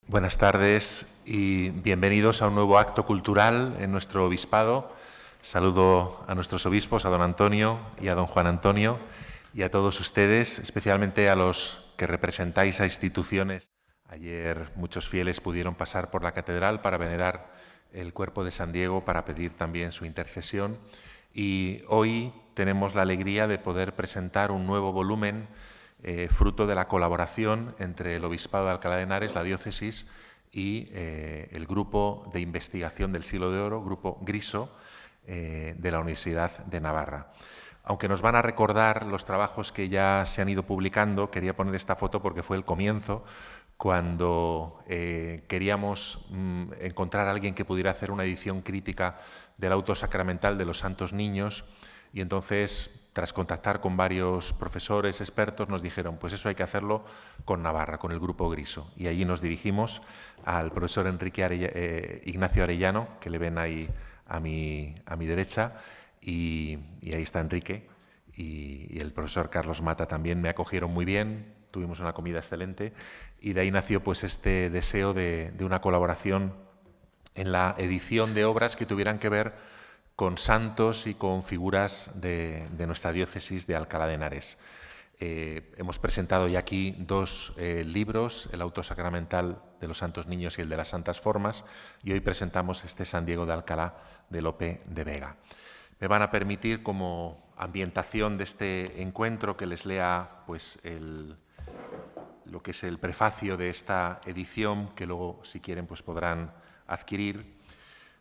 Buenas tardes y bienvenidos a un nuevo acto cultural en nuestro obispado. Saludo a nuestros obispos, a don Antonio y a don Juan Antonio, y a todos ustedes, especialmente a los que representáis a instituciones. Ayer muchos fieles pudieron pasar por la catedral para venerar el cuerpo de San Diego, para pedir también su intercesión. Y hoy tenemos la alegría de poder presentar un nuevo volumen fruto de la colaboración entre el Obispado de Alcalá de Henares, la diócesis, y el Grupo de Investigación del Siglo de Oro, Grupo Griso, de la Universidad de Navarra. Aunque nos van a recordar los trabajos que ya se han ido publicando, quería poner esta foto porque fue el comienzo, cuando queríamos encontrar a alguien que pudiera hacer una edición crítica del auto sacramental de los Santos Niños, y entonces, tras contactar con varios profesores, expertos, nos dijeron, pues eso hay que hacerlo con Navarra, con el Grupo Griso. Y allí nos dirigimos al profesor Ignacio Arellano, que le ven ahí a mi derecha, y ahí está Enrique, y el profesor Carlos Mata también. Me acogieron muy bien, tuvimos una comida excelente, y de ahí nació pues este deseo de una colaboración en la edición de obras que tuvieran que ver con santos y con figuras de nuestra diócesis de Alcalá de Henares. Hemos presentado ya aquí dos libros, el auto sacramental de los Santos Niños y el de las Santas Formas, y hoy presentamos este San Diego de Alcalá de Lope de Vega. Me van a permitir, como ambientación de este encuentro, que les lea pues, lo que es el prefacio de esta edición, que luego, si quieren, pues podrán adquirir,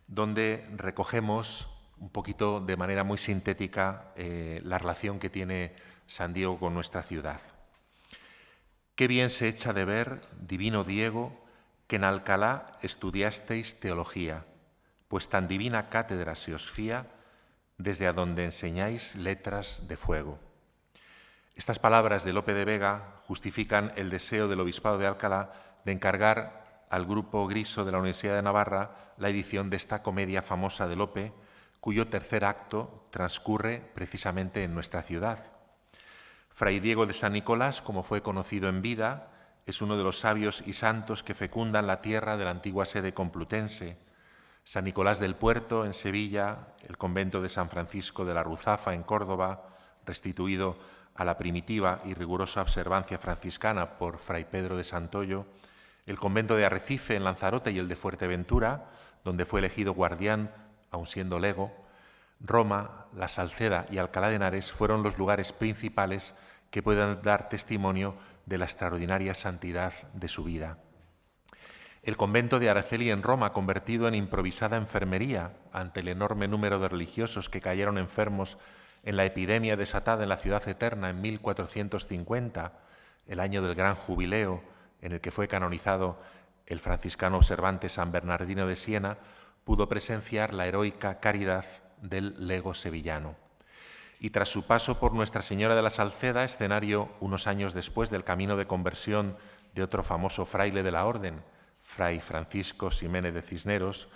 donde recogemos un poquito de manera muy sintética la relación que tiene San Diego con nuestra ciudad. Qué bien se echa de ver, divino Diego, que en Alcalá estudiasteis teología, pues tan divina cátedra se os fía, desde a donde enseñáis letras de fuego. Estas palabras de Lope de Vega justifican el deseo del Obispado de Alcalá de encargar al Grupo Griso de la Universidad de Navarra la edición de esta comedia famosa de Lope, cuyo tercer acto transcurre precisamente en nuestra ciudad. Fray Diego de San Nicolás, como fue conocido en vida, es uno de los sabios y santos que fecundan la tierra de la antigua sede complutense. San Nicolás del Puerto, en Sevilla, el convento de San Francisco de la Ruzafa, en Córdoba, restituido a la primitiva y rigurosa observancia franciscana por Fray Pedro de Santoyo, el convento de Arrecife, en Lanzarote, y el de Fuerteventura, donde fue elegido guardián, aun siendo lego. Roma, La Salceda y Alcalá de Henares fueron los lugares principales que pueden dar testimonio de la extraordinaria santidad de su vida. El convento de Araceli en Roma, convertido en improvisada enfermería ante el enorme número de religiosos que cayeron enfermos en la epidemia desatada en la Ciudad Eterna en 1450, el año del gran jubileo en el que fue canonizado el franciscano observante San Bernardino de Siena, pudo presenciar la heroica caridad del lego sevillano. Y tras su paso por Nuestra Señora de la Salceda, escenario unos años después del camino de conversión de otro famoso fraile de la orden, Fray Francisco Ximénez de Cisneros,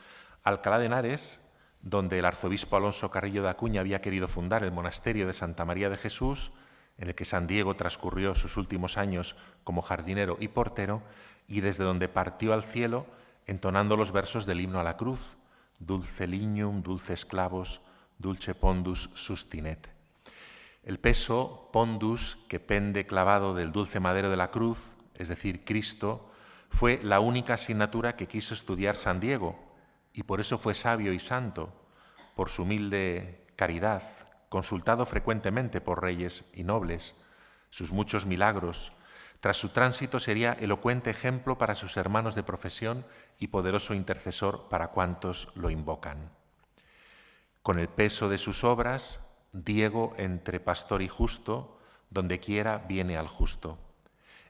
Alcalá de Henares, donde el arzobispo Alonso Carrillo de Acuña había querido fundar el monasterio de Santa María de Jesús, en el que San Diego transcurrió sus últimos años como jardinero y portero, y desde donde partió al cielo entonando los versos del himno a la cruz, Dulce lignum, dulces clavos, dulce pondus sustinet. El peso, pondus, que pende clavado del dulce madero de la cruz, es decir, Cristo, fue la única asignatura que quiso estudiar San Diego, y por eso fue sabio y santo, por su humilde caridad, consultado frecuentemente por reyes y nobles, sus muchos milagros. Tras su tránsito sería elocuente ejemplo para sus hermanos de profesión y poderoso intercesor para cuantos lo invocan. Con el peso de sus obras, Diego entre pastor y justo, donde quiera viene al justo.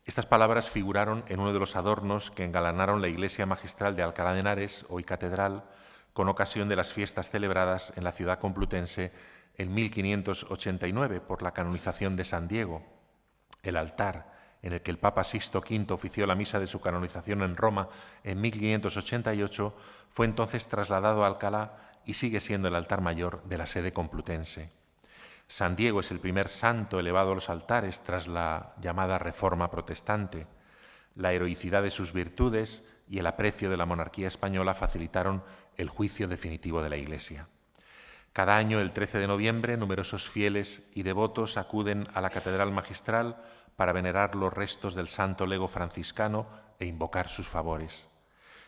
Estas palabras figuraron en uno de los adornos que engalanaron la iglesia magistral de Alcalá de Henares, hoy catedral, con ocasión de las fiestas celebradas en la ciudad complutense en 1589 por la canonización de San Diego. El altar en el que el Papa Sixto V ofició la misa de su canonización en Roma en 1588, fue entonces trasladado a Alcalá y sigue siendo el altar mayor de la sede complutense. San Diego es el primer santo elevado a los altares tras la llamada Reforma Protestante. La heroicidad de sus virtudes y el aprecio de la monarquía española facilitaron el juicio definitivo de la Iglesia. Cada año, el 13 de noviembre, numerosos fieles y devotos acuden a la Catedral Magistral para venerar los restos del santo lego franciscano e invocar sus favores.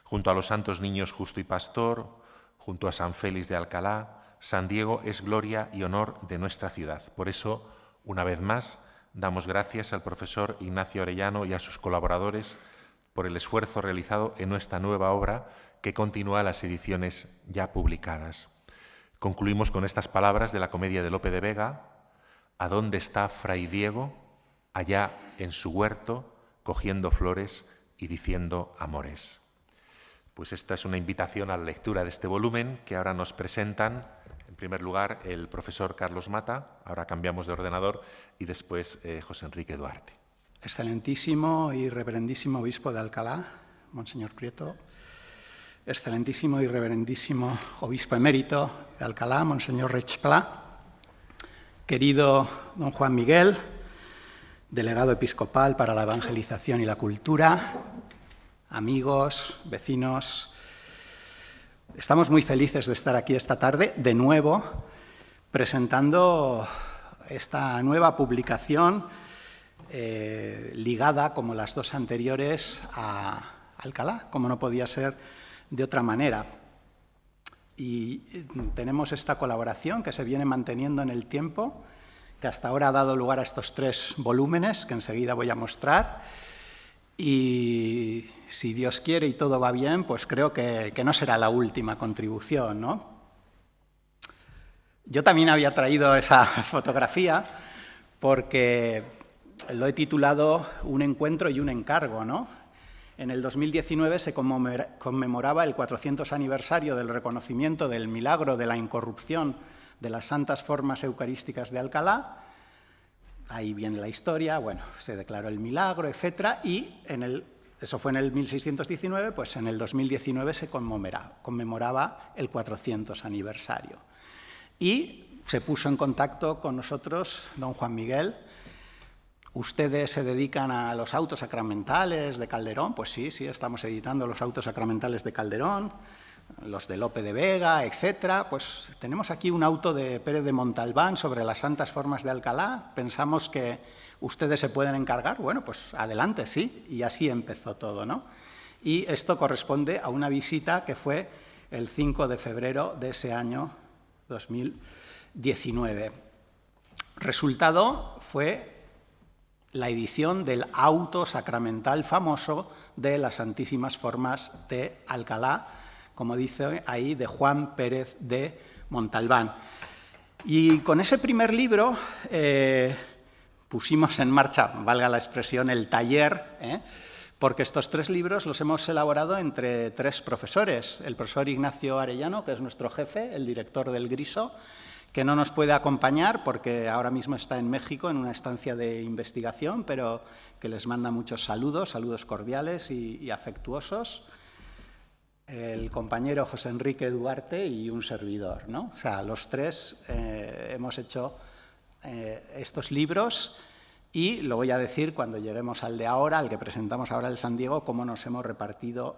Junto a los santos niños Justo y Pastor, junto a San Félix de Alcalá, San Diego es gloria y honor de nuestra ciudad. Por eso, una vez más, damos gracias al profesor Ignacio Arellano y a sus colaboradores por el esfuerzo realizado en nuestra nueva obra que continúa las ediciones ya publicadas. Concluimos con estas palabras de la comedia de Lope de Vega: ¿a dónde está Fray Diego? Allá en su huerto, cogiendo flores y diciendo amores. Pues esta es una invitación a la lectura de este volumen que ahora nos presentan, en primer lugar, el profesor Carlos Mata, ahora cambiamos de ordenador, y después José Enrique Duarte. Excelentísimo y reverendísimo obispo de Alcalá, Monseñor Prieto. Excelentísimo y reverendísimo obispo emérito de Alcalá, Monseñor Rechplá. Querido don Juan Miguel, delegado episcopal para la evangelización y la cultura, amigos, vecinos, estamos muy felices de estar aquí esta tarde, de nuevo, presentando esta nueva publicación ligada, como las dos anteriores, a Alcalá, como no podía ser de otra manera. Y tenemos esta colaboración que se viene manteniendo en el tiempo, que hasta ahora ha dado lugar a estos 3 volúmenes que enseguida voy a mostrar. Y si Dios quiere y todo va bien, pues creo que no será la última contribución, ¿no? Yo también había traído esa fotografía porque lo he titulado Un encuentro y un encargo, ¿no? En el 2019 se conmemoraba el 400 aniversario del reconocimiento del milagro de la incorrupción de las santas formas eucarísticas de Alcalá. Ahí viene la historia, bueno, se declaró el milagro, etc. Y eso fue en el 1619, pues en el 2019 se conmemoraba el 400 aniversario. Y se puso en contacto con nosotros don Juan Miguel. ¿Ustedes se dedican a los autos sacramentales de Calderón? Pues sí, estamos editando los autos sacramentales de Calderón, los de Lope de Vega, etc. Pues tenemos aquí un auto de Pérez de Montalbán sobre las santas formas de Alcalá. Pensamos que ustedes se pueden encargar. Bueno, pues adelante, sí. Y así empezó todo, ¿no? Y esto corresponde a una visita que fue el 5 de febrero de ese año 2019. Resultado fue la edición del auto sacramental famoso de las Santísimas Formas de Alcalá, como dice ahí, de Juan Pérez de Montalbán. Y con ese primer libro pusimos en marcha, valga la expresión, el taller, porque estos 3 libros los hemos elaborado entre 3 profesores. El profesor Ignacio Arellano, que es nuestro jefe, el director del Griso, que no nos puede acompañar porque ahora mismo está en México en una estancia de investigación, pero que les manda muchos saludos cordiales y afectuosos. El compañero José Enrique Duarte y un servidor, ¿no? O sea, los 3 hemos hecho estos libros y lo voy a decir cuando lleguemos al de ahora, al que presentamos ahora, el San Diego, cómo nos hemos repartido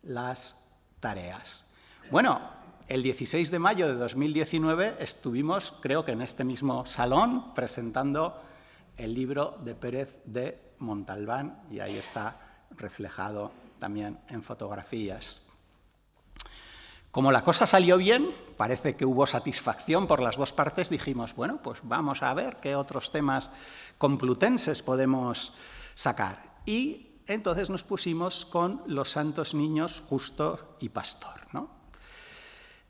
las tareas. Bueno, el 16 de mayo de 2019 estuvimos, creo que en este mismo salón, presentando el libro de Pérez de Montalbán y ahí está reflejado también en fotografías. Como la cosa salió bien, parece que hubo satisfacción por las 2 partes, dijimos, bueno, pues vamos a ver qué otros temas complutenses podemos sacar. Y entonces nos pusimos con los santos niños Justo y Pastor, ¿no?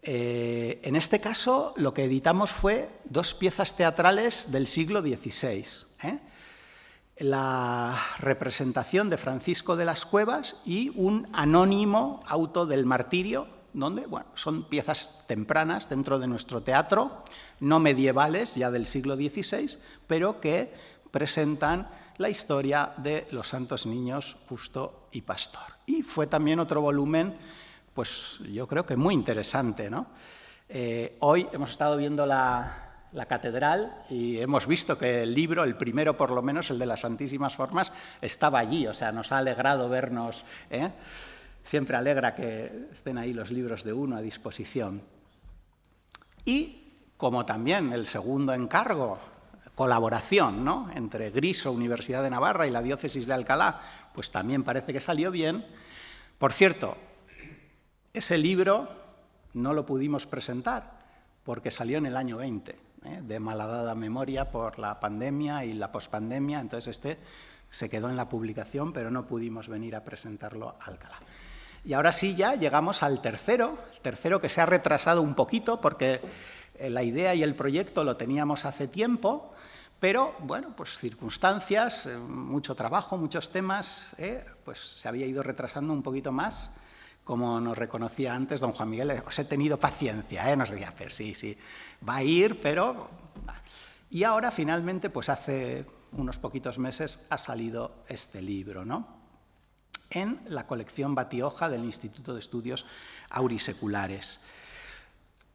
En este caso, lo que editamos fue 2 piezas teatrales del siglo XVI. La representación de Francisco de las Cuevas y un anónimo auto del martirio, donde son piezas tempranas dentro de nuestro teatro, no medievales, ya del siglo XVI, pero que presentan la historia de los santos niños Justo y Pastor. Y fue también otro volumen, pues yo creo que muy interesante, ¿no? Hoy hemos estado viendo la catedral y hemos visto que el libro, el primero por lo menos, el de las Santísimas Formas, estaba allí, o sea, nos ha alegrado vernos Siempre alegra que estén ahí los libros de uno a disposición. Y como también el segundo encargo, colaboración, ¿no?, entre Griso, Universidad de Navarra y la Diócesis de Alcalá, pues también parece que salió bien. Por cierto, ese libro no lo pudimos presentar porque salió en el año 20, de malhadada memoria por la pandemia y la pospandemia, entonces este se quedó en la publicación, pero no pudimos venir a presentarlo a Alcalá. Y ahora sí ya llegamos al tercero, el tercero que se ha retrasado un poquito porque la idea y el proyecto lo teníamos hace tiempo, pero, bueno, pues circunstancias, mucho trabajo, muchos temas, pues se había ido retrasando un poquito más. Como nos reconocía antes don Juan Miguel, os he tenido paciencia, nos decía, pero sí, va a ir, pero... Y ahora, finalmente, pues hace unos poquitos meses ha salido este libro, ¿no?, en la colección Batioja del Instituto de Estudios Auriculares.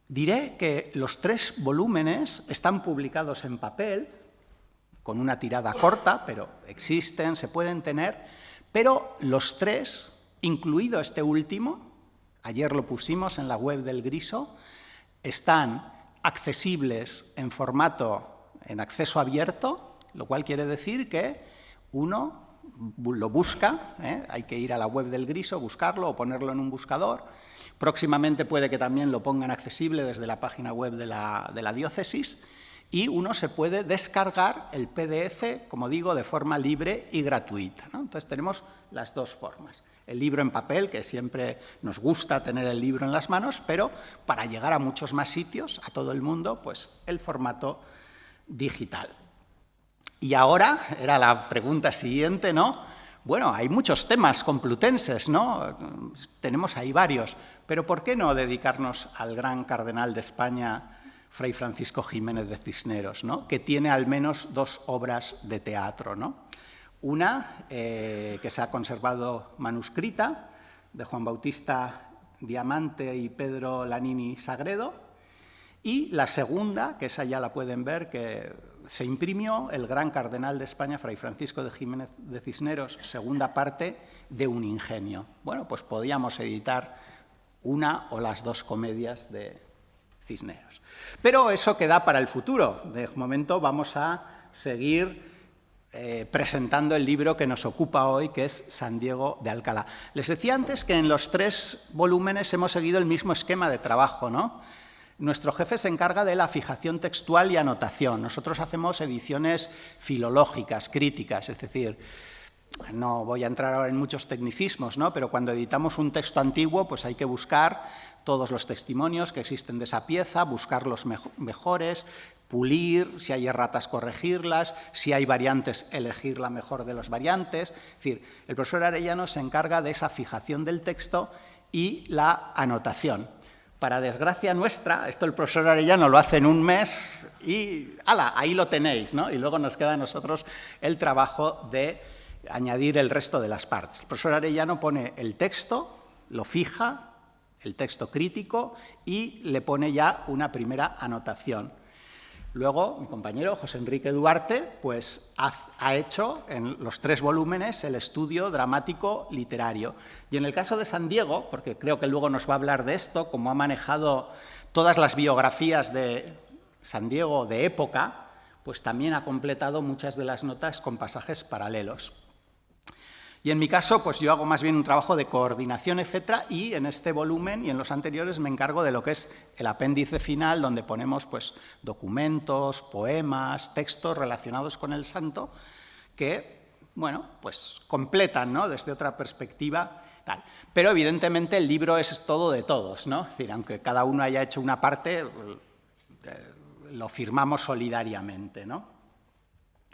Diré que los 3 volúmenes están publicados en papel, con una tirada corta, pero existen, se pueden tener, pero los 3, incluido este último, ayer lo pusimos en la web del Griso, están accesibles en formato, en acceso abierto, lo cual quiere decir que uno lo busca, hay que ir a la web del Griso, buscarlo o ponerlo en un buscador. Próximamente puede que también lo pongan accesible desde la página web de la diócesis y uno se puede descargar el PDF, como digo, de forma libre y gratuita, ¿no? Entonces tenemos las 2 formas. El libro en papel, que siempre nos gusta tener el libro en las manos, pero para llegar a muchos más sitios, a todo el mundo, pues el formato digital. Y ahora, era la pregunta siguiente, ¿no? Bueno, hay muchos temas complutenses, ¿no? Tenemos ahí varios, pero ¿por qué no dedicarnos al gran cardenal de España, Fray Francisco Jiménez de Cisneros, ¿no?, que tiene al menos 2 obras de teatro, ¿no? Una que se ha conservado manuscrita, de Juan Bautista Diamante y Pedro Lanini Sagredo, y la segunda, que esa ya la pueden ver, que se imprimió el gran cardenal de España, Fray Francisco de Jiménez de Cisneros, segunda parte de Un ingenio. Bueno, pues podíamos editar una o las 2 comedias de Cisneros. Pero eso queda para el futuro. De momento vamos a seguir presentando el libro que nos ocupa hoy, que es San Diego de Alcalá. Les decía antes que en los 3 volúmenes hemos seguido el mismo esquema de trabajo, ¿no? Nuestro jefe se encarga de la fijación textual y anotación. Nosotros hacemos ediciones filológicas, críticas, es decir, no voy a entrar ahora en muchos tecnicismos, ¿no?, pero cuando editamos un texto antiguo, pues hay que buscar todos los testimonios que existen de esa pieza, buscar los mejores, pulir, si hay erratas, corregirlas, si hay variantes, elegir la mejor de las variantes. Es decir, el profesor Arellano se encarga de esa fijación del texto y la anotación. Para desgracia nuestra, esto el profesor Arellano lo hace en un mes y ¡hala!, ahí lo tenéis, ¿no? Y luego nos queda a nosotros el trabajo de añadir el resto de las partes. El profesor Arellano pone el texto, lo fija, el texto crítico, y le pone ya una primera anotación. Luego, mi compañero José Enrique Duarte pues, ha hecho en los 3 volúmenes el estudio dramático literario. Y en el caso de San Diego, porque creo que luego nos va a hablar de esto, como ha manejado todas las biografías de San Diego de época, pues también ha completado muchas de las notas con pasajes paralelos. Y en mi caso, pues yo hago más bien un trabajo de coordinación, etcétera, y en este volumen y en los anteriores me encargo de lo que es el apéndice final, donde ponemos pues, documentos, poemas, textos relacionados con el santo, que, bueno, pues completan, ¿no?, desde otra perspectiva. Tal. Pero evidentemente el libro es todo de todos, ¿no? Es decir, aunque cada uno haya hecho una parte, lo firmamos solidariamente, ¿no?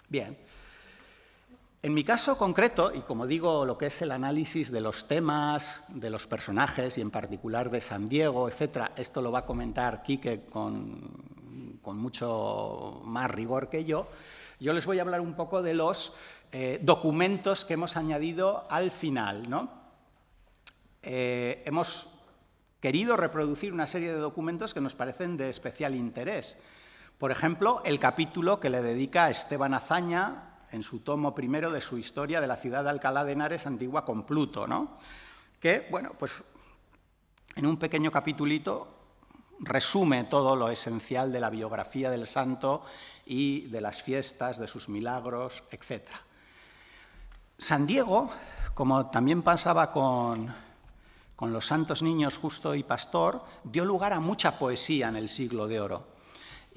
Bien. En mi caso concreto, y como digo, lo que es el análisis de los temas, de los personajes, y en particular de San Diego, etcétera, esto lo va a comentar Quique con mucho más rigor que yo les voy a hablar un poco de los documentos que hemos añadido al final, ¿no? Hemos querido reproducir una serie de documentos que nos parecen de especial interés. Por ejemplo, el capítulo que le dedica a Esteban Azaña en su tomo primero de su historia de la ciudad de Alcalá de Henares, antigua Compluto, ¿no?, que, bueno, pues en un pequeño capitulito resume todo lo esencial de la biografía del santo y de las fiestas, de sus milagros, etc. San Diego, como también pasaba con los santos niños Justo y Pastor, dio lugar a mucha poesía en el Siglo de Oro.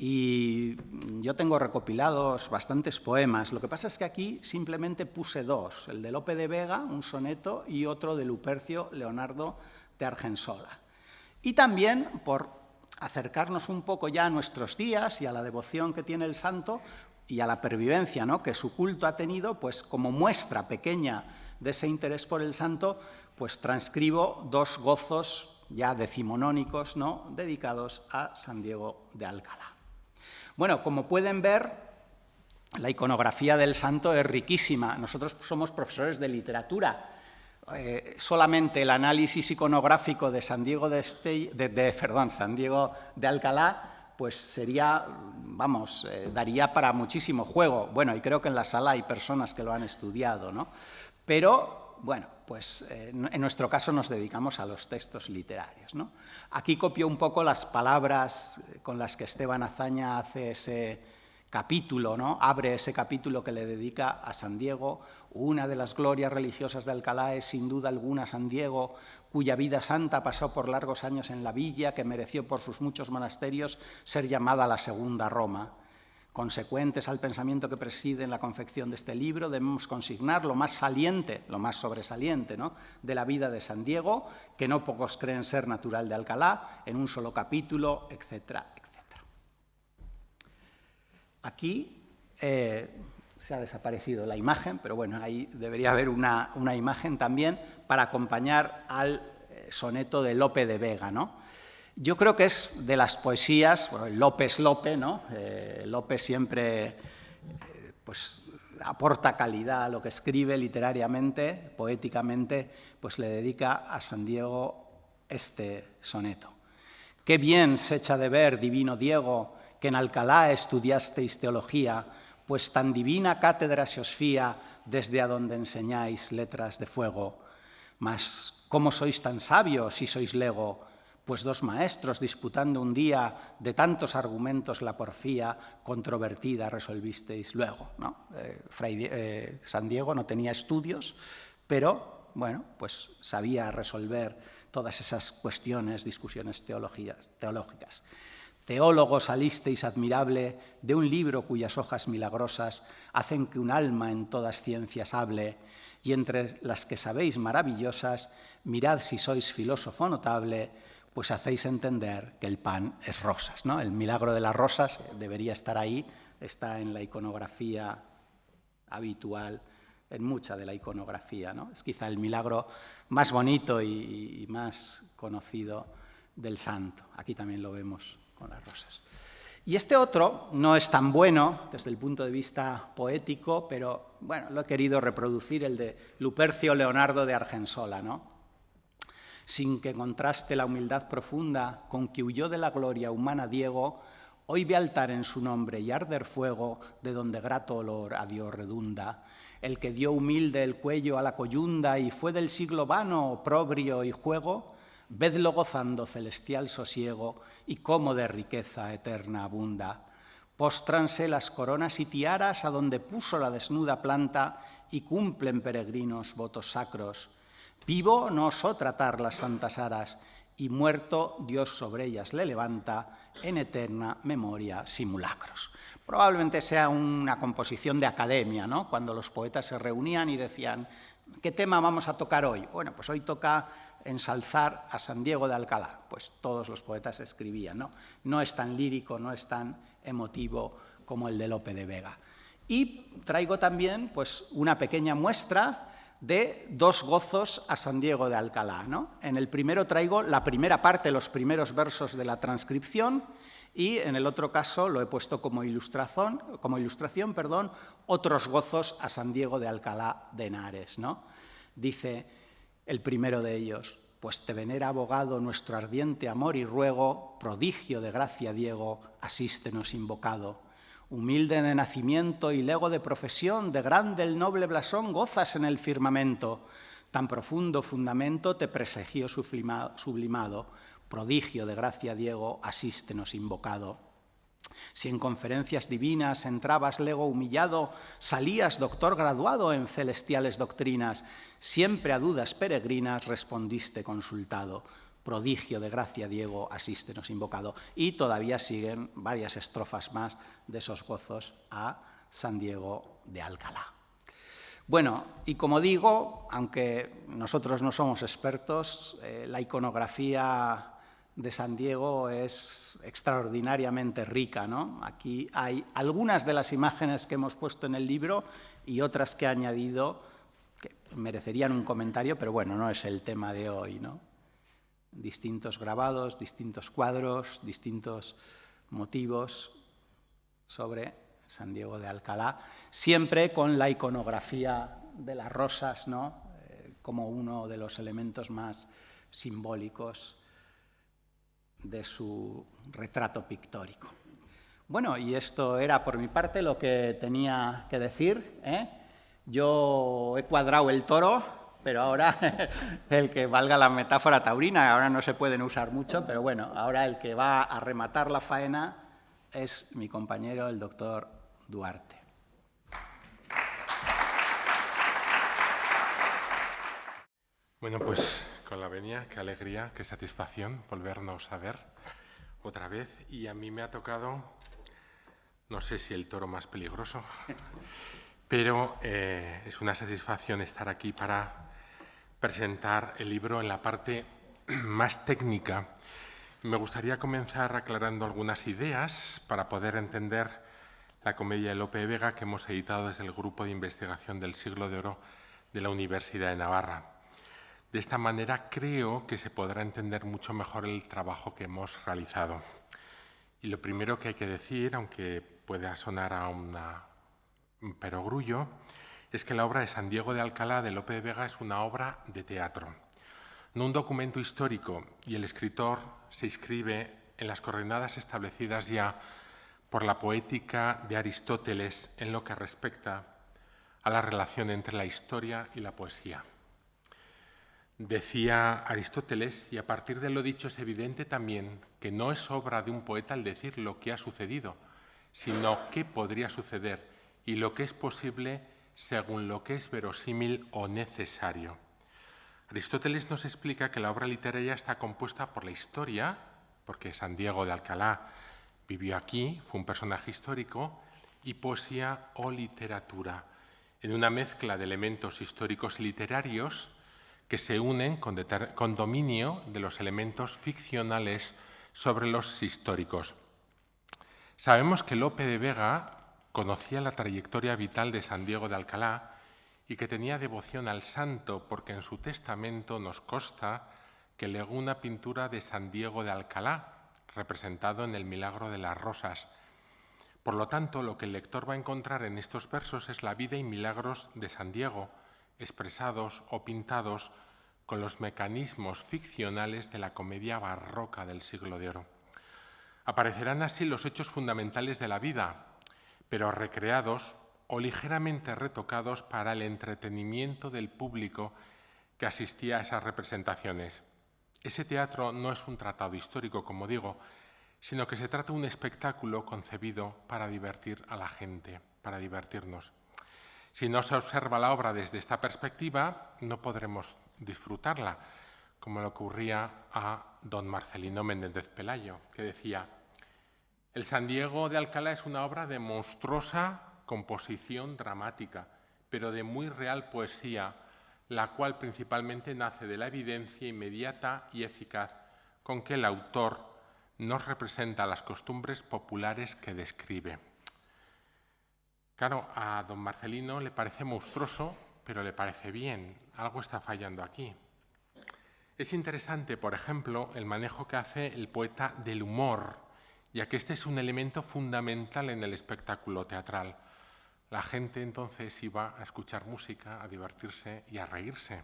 Y yo tengo recopilados bastantes poemas. Lo que pasa es que aquí simplemente puse dos, el de Lope de Vega, un soneto, y otro de Lupercio Leonardo de Argensola. Y también, por acercarnos un poco ya a nuestros días y a la devoción que tiene el santo y a la pervivencia, ¿no?, que su culto ha tenido, pues como muestra pequeña de ese interés por el santo, pues transcribo dos gozos ya decimonónicos, ¿no?, dedicados a San Diego de Alcalá. Bueno, como pueden ver, la iconografía del santo es riquísima. Nosotros somos profesores de literatura. Solamente el análisis iconográfico de San Diego San Diego de Alcalá, pues sería, vamos, daría para muchísimo juego. Bueno, y creo que en la sala hay personas que lo han estudiado, ¿no? Pero, bueno, pues en nuestro caso nos dedicamos a los textos literarios, ¿no? Aquí copio un poco las palabras con las que Esteban Azaña hace ese capítulo, ¿no? Abre ese capítulo que le dedica a San Diego. Una de las glorias religiosas de Alcalá es sin duda alguna San Diego, cuya vida santa pasó por largos años en la villa, que mereció por sus muchos monasterios ser llamada la segunda Roma. Consecuentes al pensamiento que preside en la confección de este libro, debemos consignar lo más saliente, lo más sobresaliente, ¿no?, de la vida de San Diego, que no pocos creen ser natural de Alcalá, en un solo capítulo, etcétera, etcétera. Aquí se ha desaparecido la imagen, pero bueno, ahí debería haber una imagen también para acompañar al soneto de Lope de Vega, ¿no? Yo creo que es de las poesías, bueno, Lope es Lope, ¿no? Lope siempre pues, aporta calidad a lo que escribe literariamente, poéticamente, pues le dedica a San Diego este soneto. Qué bien se echa de ver, divino Diego, que en Alcalá estudiasteis teología, pues tan divina cátedra se os fía desde a donde enseñáis letras de fuego. Mas, ¿cómo sois tan sabios si sois lego? Pues dos maestros disputando un día de tantos argumentos la porfía controvertida resolvisteis luego, ¿no? San Diego no tenía estudios, pero, bueno, pues sabía resolver todas esas cuestiones, discusiones teológicas. Teólogo salisteis admirable de un libro cuyas hojas milagrosas hacen que un alma en todas ciencias hable, y entre las que sabéis maravillosas, mirad si sois filósofo notable, pues hacéis entender que el pan es rosas, ¿no? El milagro de las rosas debería estar ahí, está en la iconografía habitual, en mucha de la iconografía, ¿no? Es quizá el milagro más bonito y más conocido del santo. Aquí también lo vemos con las rosas. Y este otro no es tan bueno desde el punto de vista poético, pero bueno, lo he querido reproducir, el de Lupercio Leonardo de Argensola, ¿no? Sin que contraste la humildad profunda con que huyó de la gloria humana Diego, hoy ve altar en su nombre y arder fuego de donde grato olor a Dios redunda. El que dio humilde el cuello a la coyunda y fue del siglo vano, oprobrio y juego, vedlo gozando celestial sosiego y cómo de riqueza eterna abunda. Póstranse las coronas y tiaras a donde puso la desnuda planta y cumplen peregrinos votos sacros. Vivo no osó tratar las santas aras y muerto Dios sobre ellas le levanta en eterna memoria simulacros. Probablemente sea una composición de academia, ¿no? Cuando los poetas se reunían y decían, ¿qué tema vamos a tocar hoy? Bueno, pues hoy toca ensalzar a San Diego de Alcalá. Pues todos los poetas escribían, ¿no? No es tan lírico, no es tan emotivo como el de Lope de Vega. Y traigo también pues, una pequeña muestra de dos gozos a San Diego de Alcalá, ¿no? En el primero traigo la primera parte, los primeros versos de la transcripción, y en el otro caso lo he puesto como ilustración, otros gozos a San Diego de Alcalá de Henares, ¿no? Dice el primero de ellos, pues te venera abogado nuestro ardiente amor y ruego, prodigio de gracia Diego, asístenos invocado. Humilde de nacimiento y lego de profesión, de grande el noble blasón gozas en el firmamento. Tan profundo fundamento te presagió sublimado, prodigio de gracia, Diego, asístenos invocado. Si en conferencias divinas entrabas lego humillado, salías doctor graduado en celestiales doctrinas, siempre a dudas peregrinas respondiste consultado. Prodigio de gracia, Diego, asístenos invocado. Y todavía siguen varias estrofas más de esos gozos a San Diego de Alcalá. Bueno, y como digo, aunque nosotros no somos expertos, la iconografía de San Diego es extraordinariamente rica, ¿no? Aquí hay algunas de las imágenes que hemos puesto en el libro y otras que he añadido que merecerían un comentario, pero bueno, no es el tema de hoy, ¿no? Distintos grabados, distintos cuadros, distintos motivos sobre San Diego de Alcalá, siempre con la iconografía de las rosas, ¿no? Como uno de los elementos más simbólicos de su retrato pictórico. Bueno, y esto era por mi parte lo que tenía que decir, ¿eh? Yo he cuadrado el toro, pero ahora el que valga la metáfora taurina, ahora no se pueden usar mucho, pero bueno, ahora el que va a rematar la faena es mi compañero, el doctor Duarte. Bueno, pues con la venia, qué alegría, qué satisfacción volvernos a ver otra vez. Y a mí me ha tocado, no sé si el toro más peligroso, pero es una satisfacción estar aquí para presentar el libro en la parte más técnica. Me gustaría comenzar aclarando algunas ideas para poder entender la comedia de Lope de Vega que hemos editado desde el Grupo de Investigación del Siglo de Oro de la Universidad de Navarra. De esta manera creo que se podrá entender mucho mejor el trabajo que hemos realizado. Y lo primero que hay que decir, aunque pueda sonar a un perogrullo, es que la obra de San Diego de Alcalá de Lope de Vega es una obra de teatro, no un documento histórico, y el escritor se inscribe en las coordenadas establecidas ya por la poética de Aristóteles en lo que respecta a la relación entre la historia y la poesía. Decía Aristóteles, y a partir de lo dicho es evidente también que no es obra de un poeta el decir lo que ha sucedido, sino qué podría suceder y lo que es posible según lo que es verosímil o necesario. Aristóteles nos explica que la obra literaria está compuesta por la historia, porque San Diego de Alcalá vivió aquí, fue un personaje histórico, y poesía o literatura, en una mezcla de elementos históricos y literarios que se unen con dominio de los elementos ficcionales sobre los históricos. Sabemos que Lope de Vega conocía la trayectoria vital de San Diego de Alcalá y que tenía devoción al santo, porque en su testamento nos consta que legó una pintura de San Diego de Alcalá, representado en el Milagro de las Rosas. Por lo tanto, lo que el lector va a encontrar en estos versos es la vida y milagros de San Diego, expresados o pintados con los mecanismos ficcionales de la comedia barroca del Siglo de Oro. Aparecerán así los hechos fundamentales de la vida, pero recreados o ligeramente retocados para el entretenimiento del público que asistía a esas representaciones. Ese teatro no es un tratado histórico, como digo, sino que se trata de un espectáculo concebido para divertir a la gente, para divertirnos. Si no se observa la obra desde esta perspectiva, no podremos disfrutarla, como le ocurría a don Marcelino Menéndez Pelayo, que decía: el San Diego de Alcalá es una obra de monstruosa composición dramática, pero de muy real poesía, la cual principalmente nace de la evidencia inmediata y eficaz con que el autor nos representa las costumbres populares que describe. Claro, a don Marcelino le parece monstruoso, pero le parece bien. Algo está fallando aquí. Es interesante, por ejemplo, el manejo que hace el poeta del humor, ya que este es un elemento fundamental en el espectáculo teatral. La gente entonces iba a escuchar música, a divertirse y a reírse.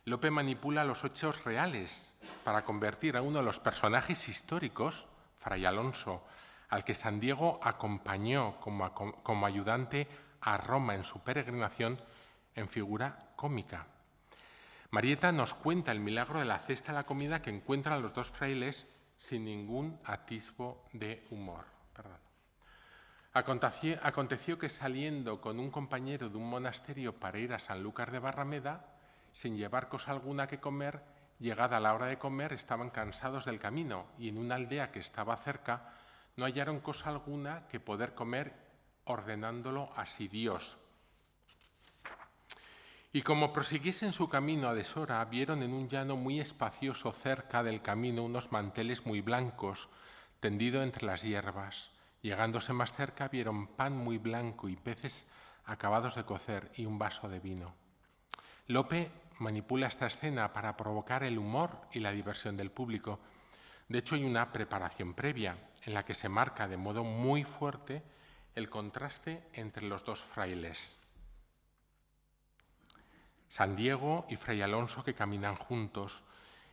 Lope manipula los hechos reales para convertir a uno de los personajes históricos, Fray Alonso, al que San Diego acompañó como ayudante a Roma en su peregrinación, en figura cómica. Marieta nos cuenta el milagro de la cesta de la comida que encuentran los dos frailes sin ningún atisbo de humor. Aconteció que saliendo con un compañero de un monasterio para ir a Sanlúcar de Barrameda, sin llevar cosa alguna que comer, llegada la hora de comer, estaban cansados del camino y en una aldea que estaba cerca no hallaron cosa alguna que poder comer, ordenándolo así Dios. Y como prosiguiesen su camino a deshora, vieron en un llano muy espacioso cerca del camino unos manteles muy blancos, tendido entre las hierbas. Llegándose más cerca, vieron pan muy blanco y peces acabados de cocer y un vaso de vino. Lope manipula esta escena para provocar el humor y la diversión del público. De hecho, hay una preparación previa en la que se marca de modo muy fuerte el contraste entre los dos frailes. San Diego y Fray Alonso que caminan juntos.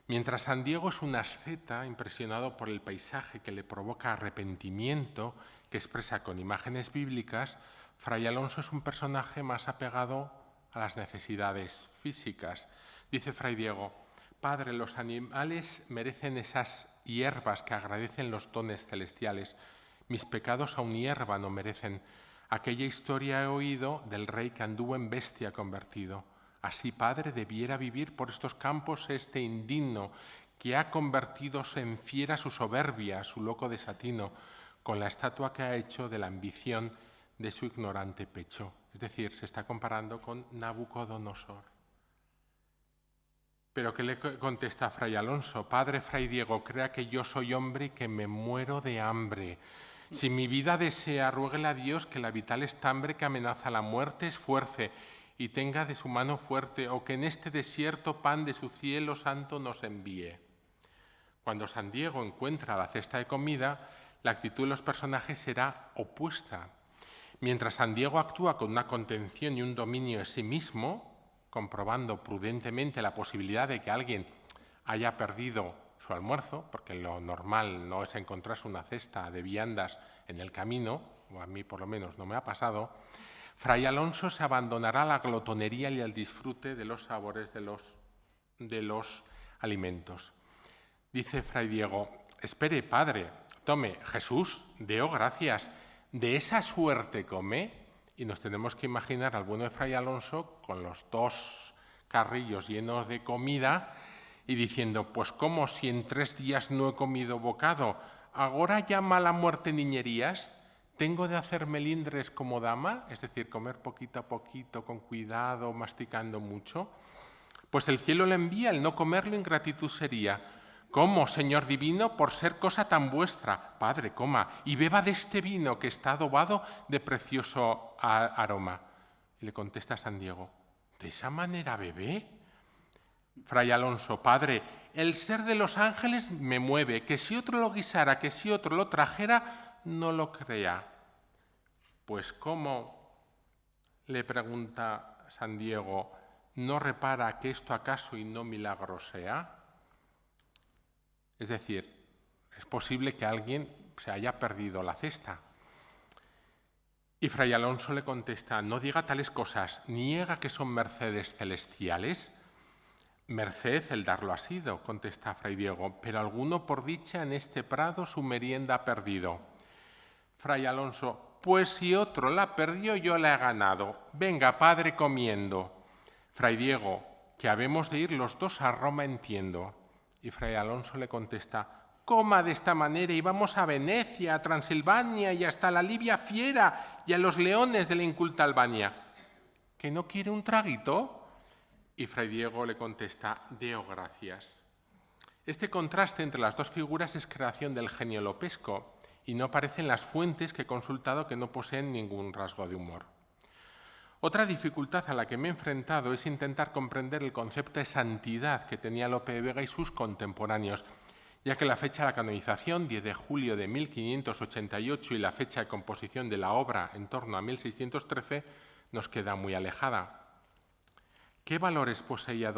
Mientras San Diego es un asceta impresionado por el paisaje que le provoca arrepentimiento, que expresa con imágenes bíblicas, Fray Alonso es un personaje más apegado a las necesidades físicas. Dice Fray Diego: Padre, los animales merecen esas hierbas que agradecen los dones celestiales. Mis pecados aun hierba no merecen. Aquella historia he oído del rey que anduvo en bestia convertido. Así, Padre, debiera vivir por estos campos este indigno que ha convertidose en fiera su soberbia, su loco desatino, con la estatua que ha hecho de la ambición de su ignorante pecho. Es decir, se está comparando con Nabucodonosor. Pero ¿qué le contesta Fray Alonso? Padre Fray Diego, crea que yo soy hombre y que me muero de hambre. Si mi vida desea, ruéguele a Dios que la vital estambre que amenaza la muerte esfuerce y tenga de su mano fuerte, o que en este desierto pan de su cielo santo nos envíe. Cuando San Diego encuentra la cesta de comida, la actitud de los personajes será opuesta. Mientras San Diego actúa con una contención y un dominio de sí mismo, comprobando prudentemente la posibilidad de que alguien haya perdido su almuerzo, porque lo normal no es encontrarse una cesta de viandas en el camino, o a mí por lo menos no me ha pasado, Fray Alonso se abandonará a la glotonería y al disfrute de los sabores de los alimentos. Dice Fray Diego: espere, Padre, tome, Jesús, deo gracias, de esa suerte come. Y nos tenemos que imaginar al bueno de Fray Alonso con los dos carrillos llenos de comida y diciendo: pues ¿cómo si en 3 días no he comido bocado? ¿Agora llama la muerte niñerías? ¿Tengo de hacer melindres como dama? Es decir, comer poquito a poquito, con cuidado, masticando mucho. Pues el cielo le envía, el no comerlo ingratitud sería. ¿Cómo, Señor divino, por ser cosa tan vuestra? Padre, coma, y beba de este vino que está adobado de precioso aroma. Y le contesta San Diego: ¿de esa manera bebé? Fray Alonso: Padre, el ser de los ángeles me mueve, que si otro lo guisara, que si otro lo trajera, no lo crea. Pues ¿cómo? Le pregunta San Diego: ¿no repara que esto acaso y no milagro sea? Es decir, es posible que alguien se haya perdido la cesta. Y Fray Alonso le contesta: no diga tales cosas, niega que son mercedes celestiales. Merced el darlo ha sido, contesta Fray Diego, pero alguno por dicha en este prado su merienda ha perdido. Fray Alonso: pues si otro la perdió, yo la he ganado. Venga, Padre, comiendo. Fray Diego: que habemos de ir los dos a Roma, entiendo. Y Fray Alonso le contesta: coma de esta manera y vamos a Venecia, a Transilvania y hasta la Libia fiera y a los leones de la inculta Albania. ¿Que no quiere un traguito? Y Fray Diego le contesta: deo gracias. Este contraste entre las dos figuras es creación del genio lopesco y no aparece en las fuentes que he consultado, que no poseen ningún rasgo de humor. Otra dificultad a la que me he enfrentado es intentar comprender el concepto de santidad que tenía Lope de Vega y sus contemporáneos, ya que la fecha de la canonización, 10 de julio de 1588, y la fecha de composición de la obra, en torno a 1613, nos queda muy alejada. ¿Qué valores poseía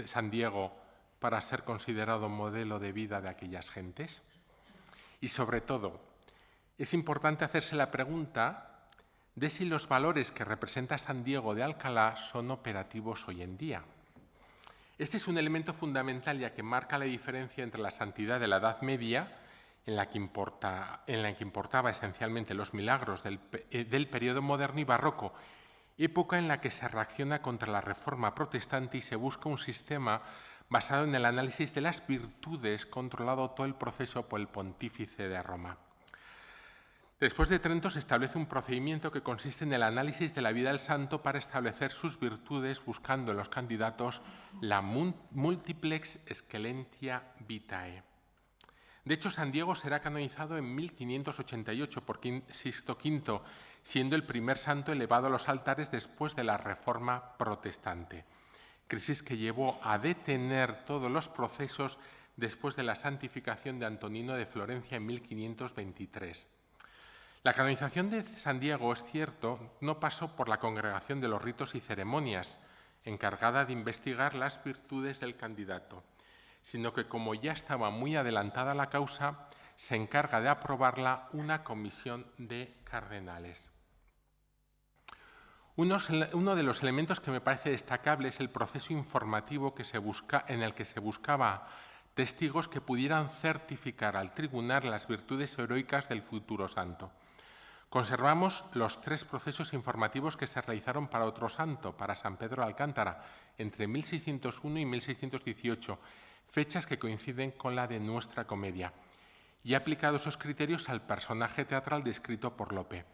San Diego para ser considerado modelo de vida de aquellas gentes? Y sobre todo, es importante hacerse la pregunta de si los valores que representa San Diego de Alcalá son operativos hoy en día. Este es un elemento fundamental ya que marca la diferencia entre la santidad de la Edad Media, en la que importaba esencialmente los milagros del periodo moderno y barroco, época en la que se reacciona contra la Reforma protestante y se busca un sistema basado en el análisis de las virtudes, controlado todo el proceso por el pontífice de Roma. Después de Trento se establece un procedimiento que consiste en el análisis de la vida del santo para establecer sus virtudes, buscando en los candidatos la multiplex excellentia vitae. De hecho, San Diego será canonizado en 1588 por Sixto V, siendo el primer santo elevado a los altares después de la Reforma protestante, crisis que llevó a detener todos los procesos después de la santificación de Antonino de Florencia en 1523. La canonización de San Diego, es cierto, no pasó por la Congregación de los Ritos y Ceremonias, encargada de investigar las virtudes del candidato, sino que, como ya estaba muy adelantada la causa, se encarga de aprobarla una comisión de cardenales. Uno de los elementos que me parece destacable es el proceso informativo en el que se buscaba testigos que pudieran certificar al tribunal las virtudes heroicas del futuro santo. Conservamos los 3 procesos informativos que se realizaron para otro santo, para San Pedro de Alcántara, entre 1601 y 1618, fechas que coinciden con la de nuestra comedia, y ha aplicado esos criterios al personaje teatral descrito por Lope.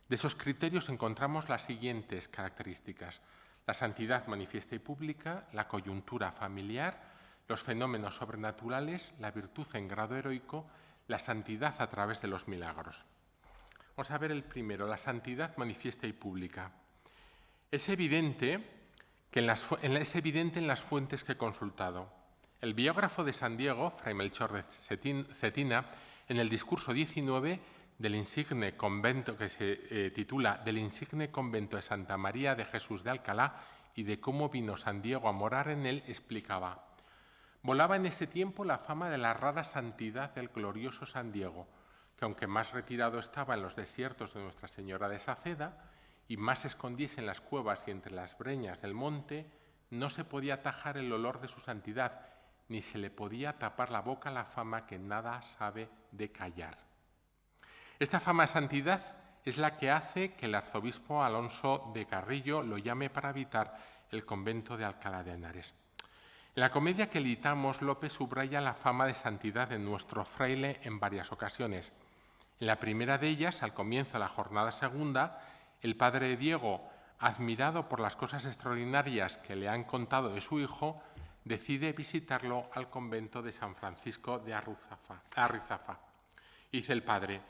De esos criterios encontramos las siguientes características: la santidad manifiesta y pública, la coyuntura familiar, los fenómenos sobrenaturales, la virtud en grado heroico, la santidad a través de los milagros. Vamos a ver el primero, la santidad manifiesta y pública. Es evidente en las fuentes que he consultado. El biógrafo de San Diego, Fray Melchor de Cetina, en el discurso 19 del insigne convento, que se titula Del insigne convento de Santa María de Jesús de Alcalá y de cómo vino San Diego a morar en él, explicaba: volaba en este tiempo la fama de la rara santidad del glorioso San Diego, que aunque más retirado estaba en los desiertos de Nuestra Señora de Saceda y más se escondiese en las cuevas y entre las breñas del monte, no se podía atajar el olor de su santidad, ni se le podía tapar la boca a la fama que nada sabe de callar. Esta fama de santidad es la que hace que el arzobispo Alonso de Carrillo lo llame para habitar el convento de Alcalá de Henares. En la comedia que editamos, Lope subraya la fama de santidad de nuestro fraile en varias ocasiones. En la primera de ellas, al comienzo de la jornada segunda, el padre Diego, admirado por las cosas extraordinarias que le han contado de su hijo, decide visitarlo al convento de San Francisco de Arrizafa. Dice el padre: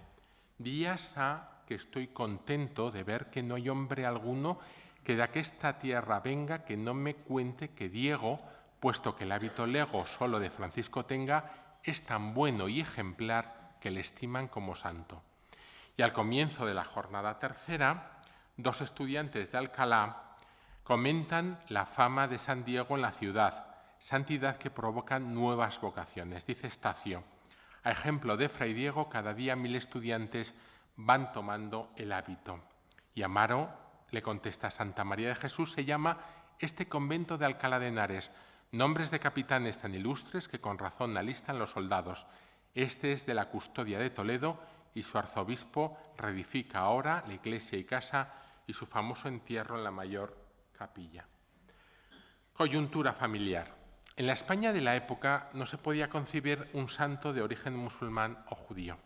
días ha que estoy contento de ver que no hay hombre alguno que de aquesta tierra venga que no me cuente que Diego, puesto que el hábito lego solo de Francisco tenga, es tan bueno y ejemplar que le estiman como santo. Y al comienzo de la jornada tercera, 2 estudiantes de Alcalá comentan la fama de San Diego en la ciudad, santidad que provoca nuevas vocaciones. Dice Estacio: a ejemplo de Fray Diego, cada día 1000 estudiantes van tomando el hábito. Y Amaro le contesta: Santa María de Jesús se llama este convento de Alcalá de Henares, nombres de capitanes tan ilustres que con razón alistan los soldados. Este es de la custodia de Toledo y su arzobispo reedifica ahora la iglesia y casa y su famoso entierro en la mayor capilla. Coyuntura familiar. En la España de la época no se podía concebir un santo de origen musulmán o judío.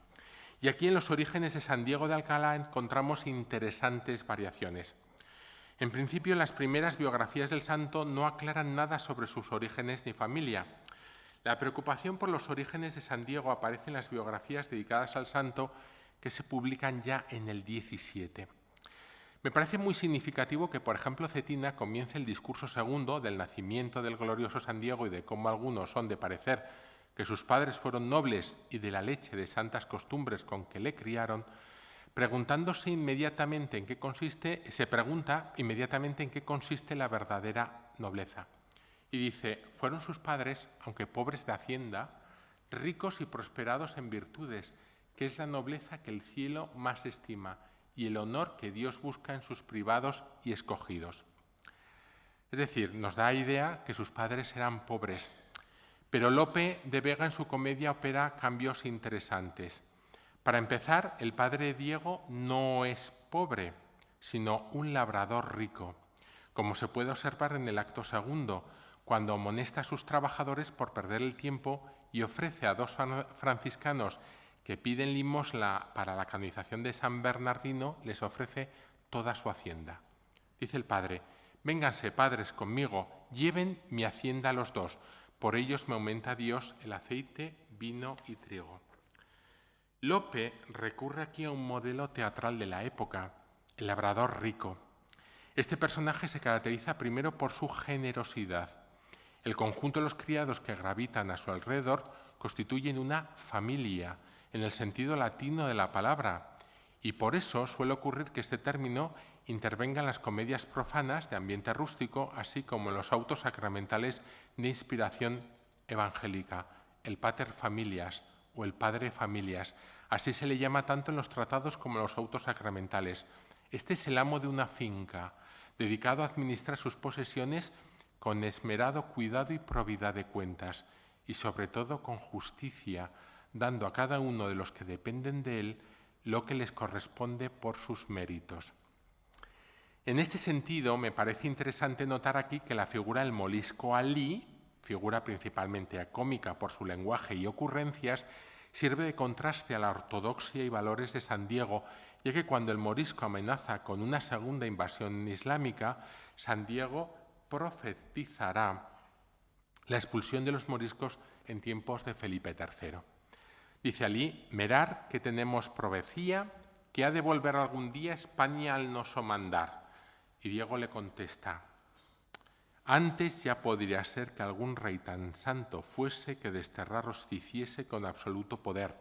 Y aquí en los orígenes de San Diego de Alcalá encontramos interesantes variaciones. En principio, las primeras biografías del santo no aclaran nada sobre sus orígenes ni familia. La preocupación por los orígenes de San Diego aparece en las biografías dedicadas al santo que se publican ya en el 17. Me parece muy significativo que, por ejemplo, Cetina comience el discurso segundo del nacimiento del glorioso San Diego y de cómo algunos son de parecer que sus padres fueron nobles y de la leche de santas costumbres con que le criaron, se pregunta inmediatamente en qué consiste la verdadera nobleza. Y dice: fueron sus padres, aunque pobres de hacienda, ricos y prosperados en virtudes, que es la nobleza que el cielo más estima y el honor que Dios busca en sus privados y escogidos. Es decir, nos da idea que sus padres eran pobres. Pero Lope de Vega en su comedia opera cambios interesantes. Para empezar, el padre de Diego no es pobre, sino un labrador rico, como se puede observar en el acto segundo, cuando amonesta a sus trabajadores por perder el tiempo y ofrece a dos franciscanos que piden limosna para la canonización de San Bernardino, les ofrece toda su hacienda. Dice el padre: vénganse, padres, conmigo, lleven mi hacienda a los dos, por ellos me aumenta Dios el aceite, vino y trigo. Lope recurre aquí a un modelo teatral de la época, el labrador rico. Este personaje se caracteriza primero por su generosidad. El conjunto de los criados que gravitan a su alrededor constituyen una familia, en el sentido latino de la palabra, y por eso suele ocurrir que este término intervenga en las comedias profanas de ambiente rústico, así como en los autos sacramentales de inspiración evangélica, el pater familias o el padre familias. Así se le llama tanto en los tratados como en los autos sacramentales. Este es el amo de una finca, dedicado a administrar sus posesiones con esmerado cuidado y probidad de cuentas, y sobre todo con justicia, dando a cada uno de los que dependen de él lo que les corresponde por sus méritos. En este sentido, me parece interesante notar aquí que la figura del morisco Alí, figura principalmente cómica por su lenguaje y ocurrencias, sirve de contraste a la ortodoxia y valores de San Diego, ya que cuando el morisco amenaza con una segunda invasión islámica, San Diego profetizará la expulsión de los moriscos en tiempos de Felipe III. Dice Alí: «Mirar que tenemos profecía que ha de volver algún día España al noso mandar». Y Diego le contesta: «Antes ya podría ser que algún rey tan santo fuese que desterraros hiciese con absoluto poder,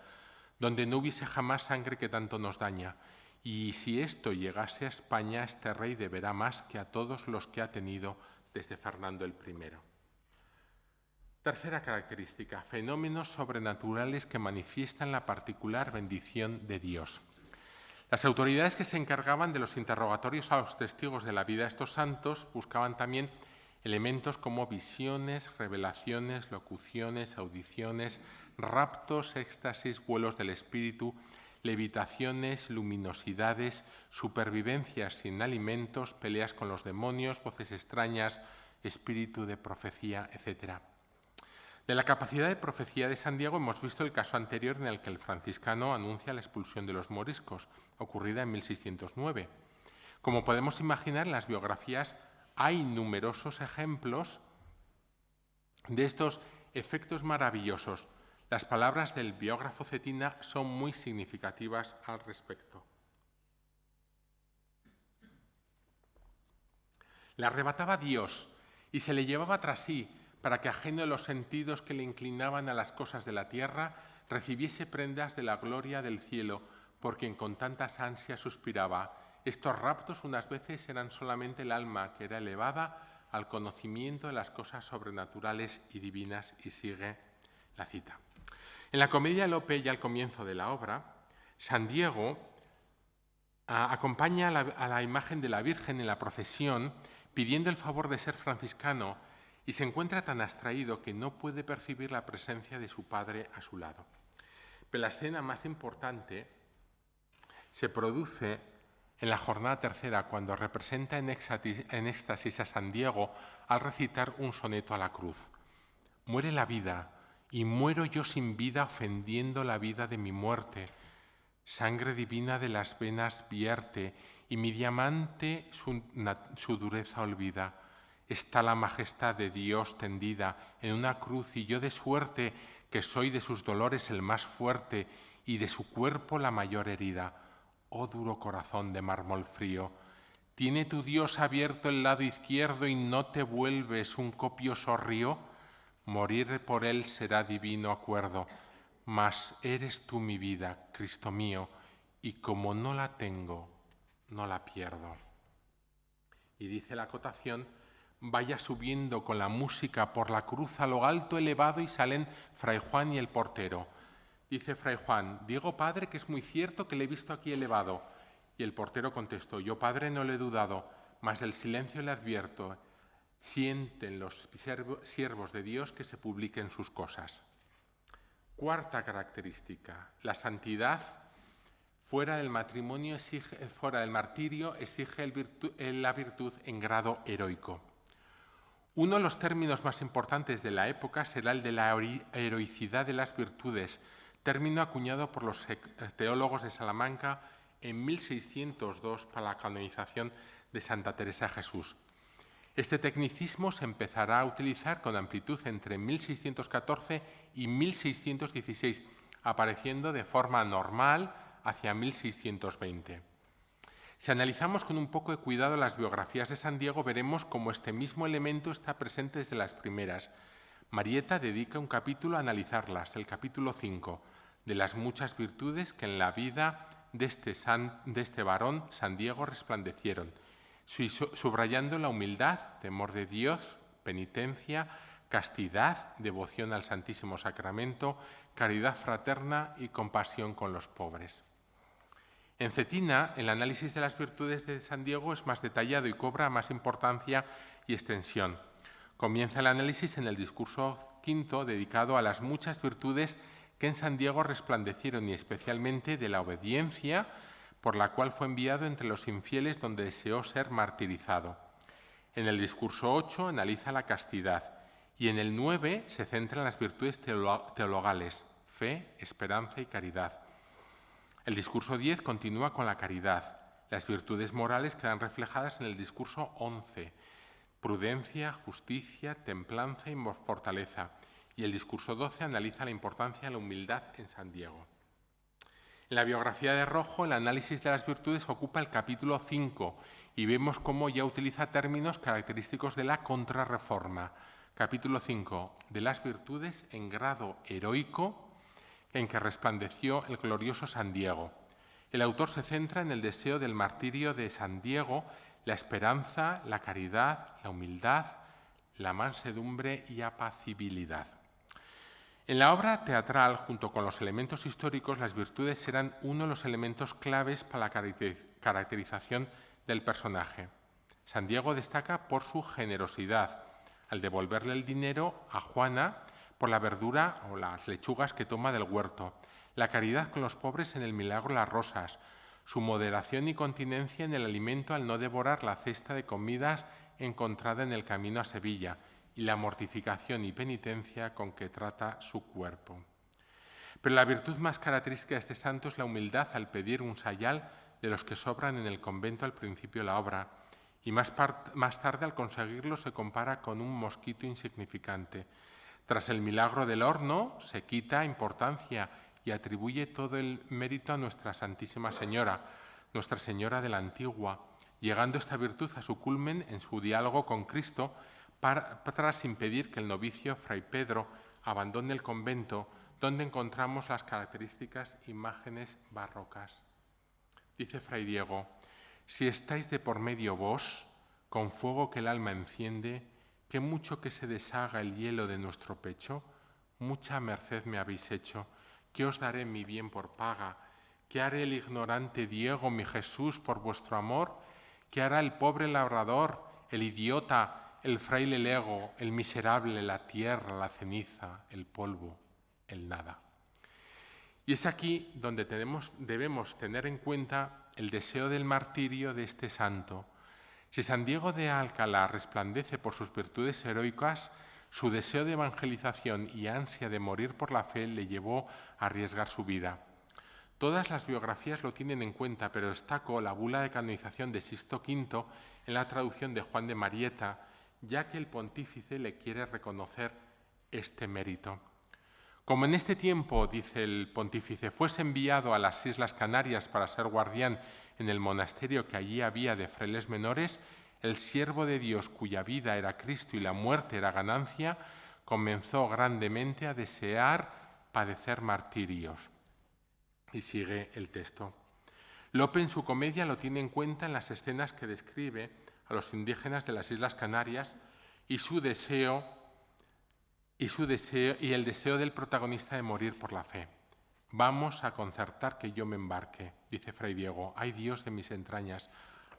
donde no hubiese jamás sangre que tanto nos daña. Y si esto llegase a España, este rey deberá más que a todos los que ha tenido desde Fernando el I». Tercera característica: fenómenos sobrenaturales que manifiestan la particular bendición de Dios. Las autoridades que se encargaban de los interrogatorios a los testigos de la vida de estos santos buscaban también elementos como visiones, revelaciones, locuciones, audiciones, raptos, éxtasis, vuelos del espíritu, levitaciones, luminosidades, supervivencias sin alimentos, peleas con los demonios, voces extrañas, espíritu de profecía, etc. De la capacidad de profecía de San Diego hemos visto el caso anterior en el que el franciscano anuncia la expulsión de los moriscos, ocurrida en 1609. Como podemos imaginar, en las biografías hay numerosos ejemplos de estos efectos maravillosos. Las palabras del biógrafo Cetina son muy significativas al respecto. Le arrebataba Dios y se le llevaba tras sí, para que, ajeno de los sentidos que le inclinaban a las cosas de la tierra, recibiese prendas de la gloria del cielo, por quien con tantas ansias suspiraba. Estos raptos unas veces eran solamente el alma que era elevada al conocimiento de las cosas sobrenaturales y divinas, y sigue la cita. En la comedia de Lope, ya al comienzo de la obra, San Diego acompaña a la imagen de la Virgen en la procesión, pidiendo el favor de ser franciscano, y se encuentra tan abstraído que no puede percibir la presencia de su padre a su lado. Pero la escena más importante se produce en la jornada tercera, cuando representa en éxtasis a San Diego al recitar un soneto a la cruz. «Muere la vida, y muero yo sin vida, ofendiendo la vida de mi muerte. Sangre divina de las venas vierte, y mi diamante su dureza olvida. Está la majestad de Dios tendida en una cruz, y yo de suerte que soy de sus dolores el más fuerte y de su cuerpo la mayor herida. Oh duro corazón de mármol frío, ¿tiene tu Dios abierto el lado izquierdo y no te vuelves un copioso río? Morir por él será divino acuerdo, mas eres tú mi vida, Cristo mío, y como no la tengo, no la pierdo». Y dice la acotación: «Vaya subiendo con la música por la cruz a lo alto elevado, y salen Fray Juan y el portero». Dice Fray Juan: «Digo, padre, que es muy cierto que le he visto aquí elevado». Y el portero contestó: «Yo, padre, no le he dudado, mas el silencio le advierto. sienten los siervos de Dios que se publiquen sus cosas. Cuarta característica, la santidad fuera del matrimonio fuera del martirio exige la virtud en grado heroico. Uno de los términos más importantes de la época será el de la heroicidad de las virtudes, término acuñado por los teólogos de Salamanca en 1602 para la canonización de Santa Teresa de Jesús. Este tecnicismo se empezará a utilizar con amplitud entre 1614 y 1616, apareciendo de forma normal hacia 1620. Si analizamos con un poco de cuidado las biografías de San Diego, veremos cómo este mismo elemento está presente desde las primeras. Marieta dedica un capítulo a analizarlas, el capítulo 5, de las muchas virtudes que en la vida de este varón, San Diego, resplandecieron, subrayando la humildad, temor de Dios, penitencia, castidad, devoción al Santísimo Sacramento, caridad fraterna y compasión con los pobres. En Cetina, el análisis de las virtudes de San Diego es más detallado y cobra más importancia y extensión. Comienza el análisis en el discurso quinto, dedicado a las muchas virtudes que en San Diego resplandecieron y especialmente de la obediencia, por la cual fue enviado entre los infieles donde deseó ser martirizado. En el discurso 8 analiza la castidad y en el 9 se centra en las virtudes teologales, fe, esperanza y caridad. El discurso 10 continúa con la caridad. Las virtudes morales quedan reflejadas en el discurso 11, prudencia, justicia, templanza y fortaleza. Y el discurso 12 analiza la importancia de la humildad en San Diego. En la biografía de Rojo, el análisis de las virtudes ocupa el capítulo 5 y vemos cómo ya utiliza términos característicos de la Contrarreforma. Capítulo 5, de las virtudes en grado heroico en que resplandeció el glorioso San Diego. El autor se centra en el deseo del martirio de San Diego, la esperanza, la caridad, la humildad, la mansedumbre y apacibilidad. En la obra teatral, junto con los elementos históricos, las virtudes serán uno de los elementos claves para la caracterización del personaje. San Diego destaca por su generosidad, al devolverle el dinero a Juana por la verdura o las lechugas que toma del huerto, la caridad con los pobres en el milagro de las rosas, su moderación y continencia en el alimento al no devorar la cesta de comidas encontrada en el camino a Sevilla, y la mortificación y penitencia con que trata su cuerpo. Pero la virtud más característica de este santo es la humildad al pedir un sayal de los que sobran en el convento al principio de la obra, y más tarde al conseguirlo se compara con un mosquito insignificante. Tras el milagro del horno se quita importancia y atribuye todo el mérito a Nuestra Santísima Señora, Nuestra Señora de la Antigua, llegando esta virtud a su culmen en su diálogo con Cristo, tras impedir que el novicio Fray Pedro abandone el convento, donde encontramos las características imágenes barrocas. Dice Fray Diego: si estáis de por medio vos, con fuego que el alma enciende, que mucho que se deshaga el hielo de nuestro pecho, mucha merced me habéis hecho, que os daré mi bien por paga, que hará el ignorante Diego, mi Jesús, por vuestro amor, que hará el pobre labrador, el idiota, el fraile lego, el miserable, la tierra, la ceniza, el polvo, el nada. Y es aquí donde debemos tener en cuenta el deseo del martirio de este santo. Si San Diego de Alcalá resplandece por sus virtudes heroicas, su deseo de evangelización y ansia de morir por la fe le llevó a arriesgar su vida. Todas las biografías lo tienen en cuenta, pero destaco la bula de canonización de Sixto V en la traducción de Juan de Marieta, ya que el pontífice le quiere reconocer este mérito. Como en este tiempo, dice el pontífice, fuese enviado a las Islas Canarias para ser guardián en el monasterio que allí había de frailes menores, el siervo de Dios, cuya vida era Cristo y la muerte era ganancia, comenzó grandemente a desear padecer martirios. Y sigue el texto. Lope en su comedia lo tiene en cuenta en las escenas que describe a los indígenas de las Islas Canarias y el deseo del protagonista de morir por la fe. Vamos a concertar que yo me embarque, dice Fray Diego. Ay Dios de mis entrañas,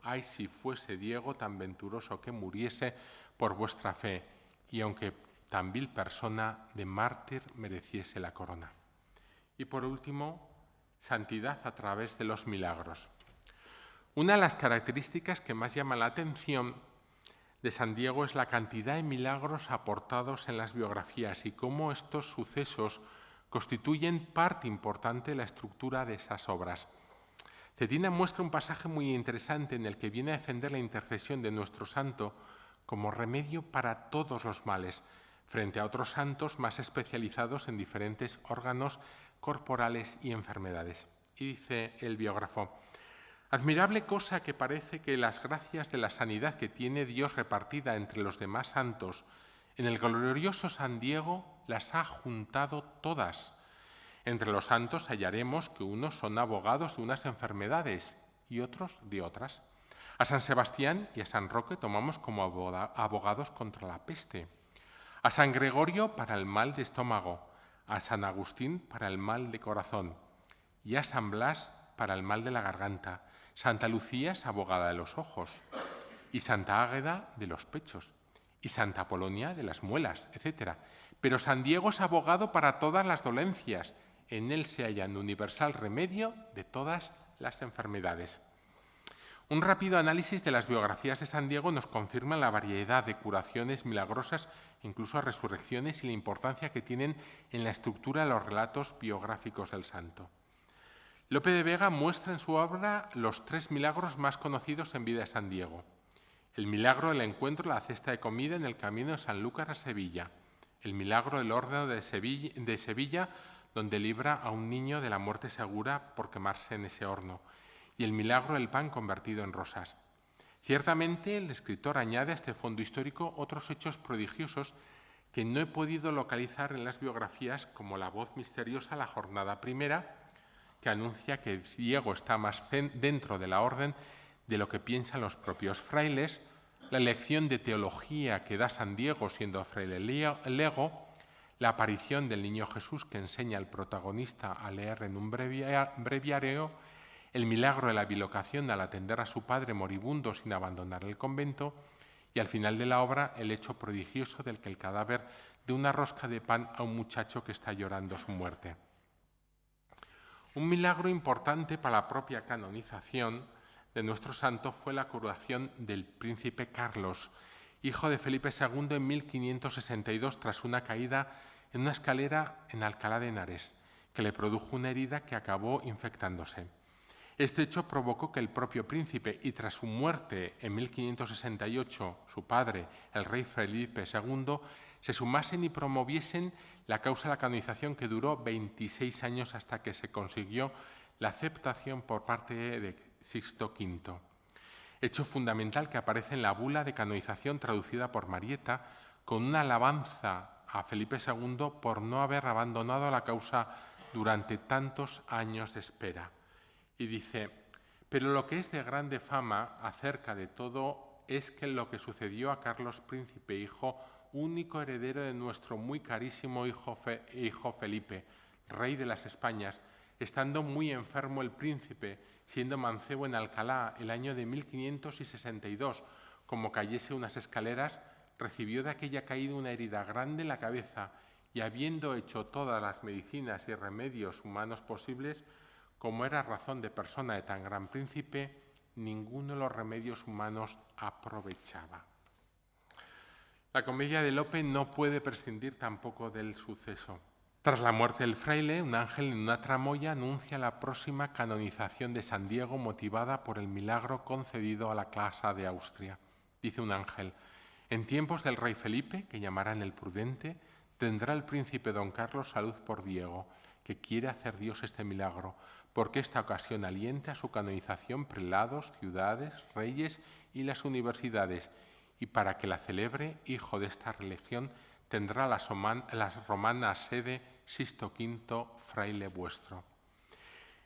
ay si fuese Diego tan venturoso que muriese por vuestra fe, y aunque tan vil persona, de mártir mereciese la corona. Y por último, santidad a través de los milagros. Una de las características que más llama la atención de San Diego es la cantidad de milagros aportados en las biografías y cómo estos sucesos constituyen parte importante de la estructura de esas obras. Cetina muestra un pasaje muy interesante en el que viene a defender la intercesión de nuestro santo como remedio para todos los males, frente a otros santos más especializados en diferentes órganos corporales y enfermedades. Y dice el biógrafo: admirable cosa que parece que las gracias de la sanidad que tiene Dios repartida entre los demás santos, en el glorioso San Diego las ha juntado todas. Entre los santos hallaremos que unos son abogados de unas enfermedades y otros de otras. A San Sebastián y a San Roque tomamos como abogados contra la peste. A San Gregorio para el mal de estómago, a San Agustín para el mal de corazón y a San Blas para el mal de la garganta. Santa Lucía es abogada de los ojos y Santa Águeda de los pechos y Santa Polonia de las muelas, etc. Pero San Diego es abogado para todas las dolencias. En él se halla un universal remedio de todas las enfermedades. Un rápido análisis de las biografías de San Diego nos confirma la variedad de curaciones milagrosas, incluso resurrecciones, y la importancia que tienen en la estructura de los relatos biográficos del santo. Lope de Vega muestra en su obra los 3 milagros más conocidos en vida de San Diego. El milagro del encuentro de la cesta de comida en el camino de Sanlúcar a Sevilla. El milagro del horno de Sevilla, donde libra a un niño de la muerte segura por quemarse en ese horno. Y el milagro del pan convertido en rosas. Ciertamente, el escritor añade a este fondo histórico otros hechos prodigiosos que no he podido localizar en las biografías, como la voz misteriosa la jornada primera, que anuncia que Diego está más dentro de la orden de lo que piensan los propios frailes, la lección de teología que da San Diego siendo fraile lego, la aparición del niño Jesús que enseña al protagonista a leer en un breviario, el milagro de la bilocación al atender a su padre moribundo sin abandonar el convento, y al final de la obra el hecho prodigioso del que el cadáver de una rosca de pan a un muchacho que está llorando su muerte. Un milagro importante para la propia canonización de nuestro santo fue la curación del príncipe Carlos, hijo de Felipe II, en 1562 tras una caída en una escalera en Alcalá de Henares, que le produjo una herida que acabó infectándose. Este hecho provocó que el propio príncipe, y tras su muerte en 1568, su padre, el rey Felipe II, se sumasen y promoviesen la causa de la canonización, que duró 26 años hasta que se consiguió la aceptación por parte de Sixto V. Hecho fundamental que aparece en la bula de canonización traducida por Marieta, con una alabanza a Felipe II por no haber abandonado la causa durante tantos años de espera. Y dice: pero lo que es de grande fama acerca de todo es que lo que sucedió a Carlos Príncipe, hijo único heredero de nuestro muy carísimo hijo Felipe, rey de las Españas, estando muy enfermo el príncipe, siendo mancebo en Alcalá el año de 1562, como cayese unas escaleras, recibió de aquella caída una herida grande en la cabeza, y habiendo hecho todas las medicinas y remedios humanos posibles, como era razón de persona de tan gran príncipe, ninguno de los remedios humanos aprovechaba. La comedia de Lope no puede prescindir tampoco del suceso. Tras la muerte del fraile, un ángel en una tramoya anuncia la próxima canonización de San Diego, motivada por el milagro concedido a la Casa de Austria. Dice un ángel: en tiempos del rey Felipe, que llamarán el prudente, tendrá el príncipe don Carlos salud por Diego, que quiere hacer Dios este milagro, porque esta ocasión alienta a su canonización prelados, ciudades, reyes y las universidades, y para que la celebre, hijo de esta religión, tendrá la romana sede Sixto V, fraile vuestro.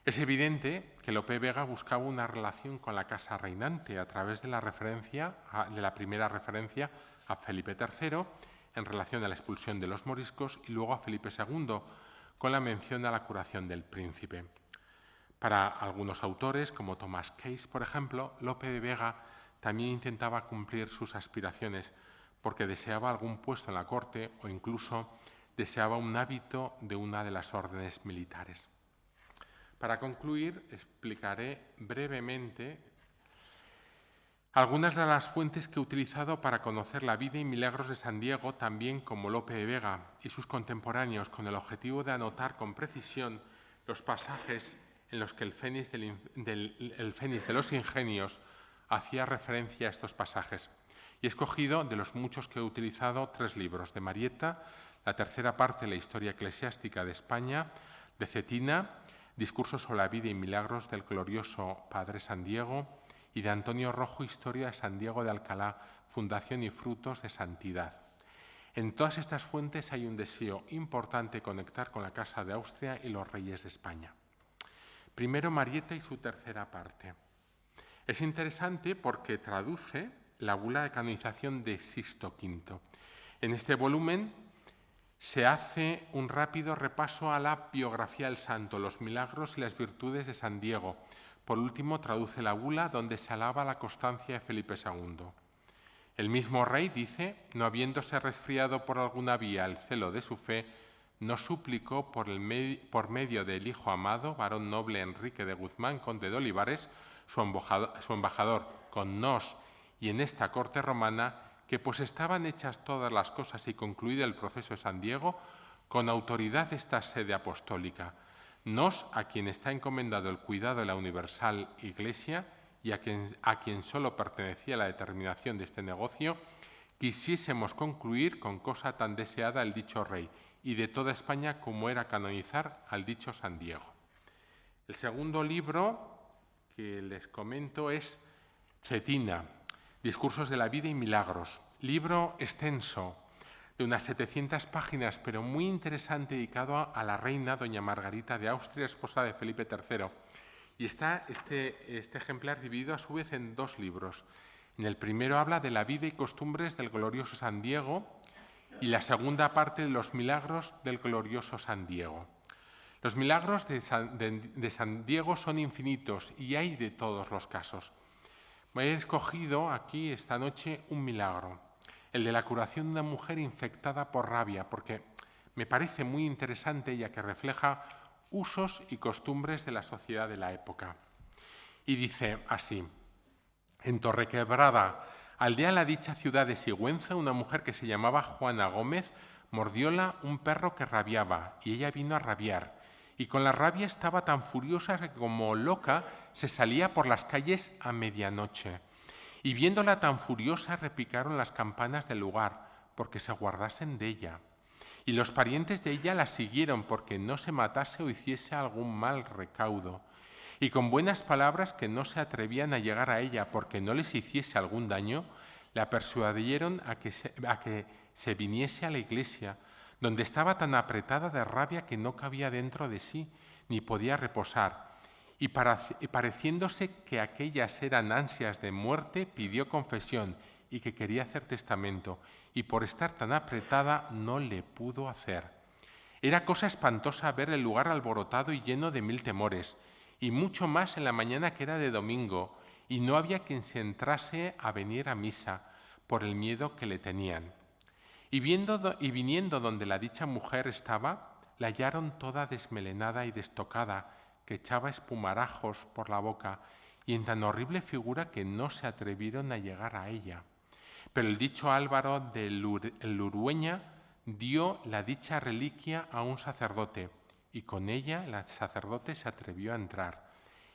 Es evidente que Lope Vega buscaba una relación con la casa reinante a través de la primera referencia a Felipe III en relación a la expulsión de los moriscos, y luego a Felipe II con la mención a la curación del príncipe. Para algunos autores, como Tomás Case, por ejemplo, Lope de Vega también intentaba cumplir sus aspiraciones, porque deseaba algún puesto en la corte o incluso deseaba un hábito de una de las órdenes militares. Para concluir, explicaré brevemente algunas de las fuentes que he utilizado para conocer la vida y milagros de San Diego, también como Lope de Vega y sus contemporáneos, con el objetivo de anotar con precisión los pasajes en los que el Fénix de los Ingenios hacía referencia a estos pasajes. Y he escogido, de los muchos que he utilizado, 3 libros: de Marieta, la tercera parte, La historia eclesiástica de España; de Cetina, Discursos sobre la vida y milagros del glorioso Padre San Diego; y de Antonio Rojo, Historia de San Diego de Alcalá, Fundación y frutos de santidad. En todas estas fuentes hay un deseo importante de conectar con la Casa de Austria y los reyes de España. Primero, Marieta y su tercera parte. Es interesante porque traduce la bula de canonización de Sixto V. En este volumen se hace un rápido repaso a la biografía del santo, los milagros y las virtudes de San Diego. Por último, traduce la bula donde se alaba la constancia de Felipe II. El mismo rey dice: no habiéndose resfriado por alguna vía el celo de su fe, nos suplicó por medio del hijo amado, varón noble Enrique de Guzmán, conde de Olivares, su embajador con nos y en esta corte romana, que pues estaban hechas todas las cosas y concluido el proceso de San Diego, con autoridad de esta sede apostólica, nos, a quien está encomendado el cuidado de la universal Iglesia y a quien solo pertenecía la determinación de este negocio, quisiésemos concluir con cosa tan deseada el dicho rey y de toda España como era canonizar al dicho San Diego. El segundo libro que les comento es Cetina, Discursos de la vida y milagros, libro extenso de unas 700 páginas, pero muy interesante, dedicado a la reina doña Margarita de Austria, esposa de Felipe III. Y está este ejemplar dividido a su vez en 2 libros. En el primero habla de la vida y costumbres del glorioso San Diego y la segunda parte de los milagros del glorioso San Diego. Los milagros de San Diego son infinitos y hay de todos los casos. Me he escogido aquí esta noche un milagro, el de la curación de una mujer infectada por rabia, porque me parece muy interesante ya que refleja usos y costumbres de la sociedad de la época. Y dice así: en Torrequebrada, aldea de la dicha ciudad de Sigüenza, una mujer que se llamaba Juana Gómez, mordióla un perro que rabiaba, y ella vino a rabiar. Y con la rabia estaba tan furiosa que como loca se salía por las calles a medianoche. Y viéndola tan furiosa repicaron las campanas del lugar, porque se guardasen de ella. Y los parientes de ella la siguieron, porque no se matase o hiciese algún mal recaudo. Y con buenas palabras, que no se atrevían a llegar a ella, porque no les hiciese algún daño, la persuadieron a que se viniese a la iglesia, donde estaba tan apretada de rabia que no cabía dentro de sí, ni podía reposar. Y pareciéndose que aquellas eran ansias de muerte, pidió confesión y que quería hacer testamento, y por estar tan apretada no le pudo hacer. Era cosa espantosa ver el lugar alborotado y lleno de 1000 temores, y mucho más en la mañana que era de domingo, y no había quien se entrase a venir a misa por el miedo que le tenían. Y viniendo donde la dicha mujer estaba, la hallaron toda desmelenada y destocada, que echaba espumarajos por la boca, y en tan horrible figura que no se atrevieron a llegar a ella. Pero el dicho Álvaro de Lurueña dio la dicha reliquia a un sacerdote, y con ella el sacerdote se atrevió a entrar.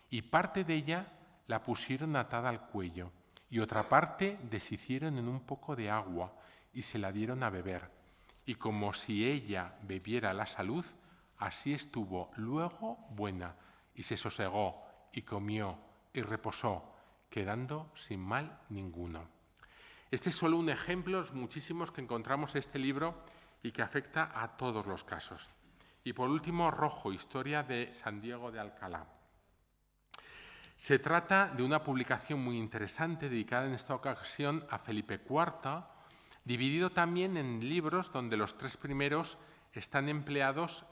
Y parte de ella la pusieron atada al cuello, y otra parte deshicieron en un poco de agua, y se la dieron a beber. Y como si ella bebiera la salud, así estuvo luego buena, y se sosegó, y comió, y reposó, quedando sin mal ninguno. Este es solo un ejemplo de los muchísimos que encontramos en este libro y que afecta a todos los casos. Y por último, Rojo, Historia de San Diego de Alcalá. Se trata de una publicación muy interesante dedicada en esta ocasión a Felipe IV, dividido también en libros donde los 3 primeros están empleados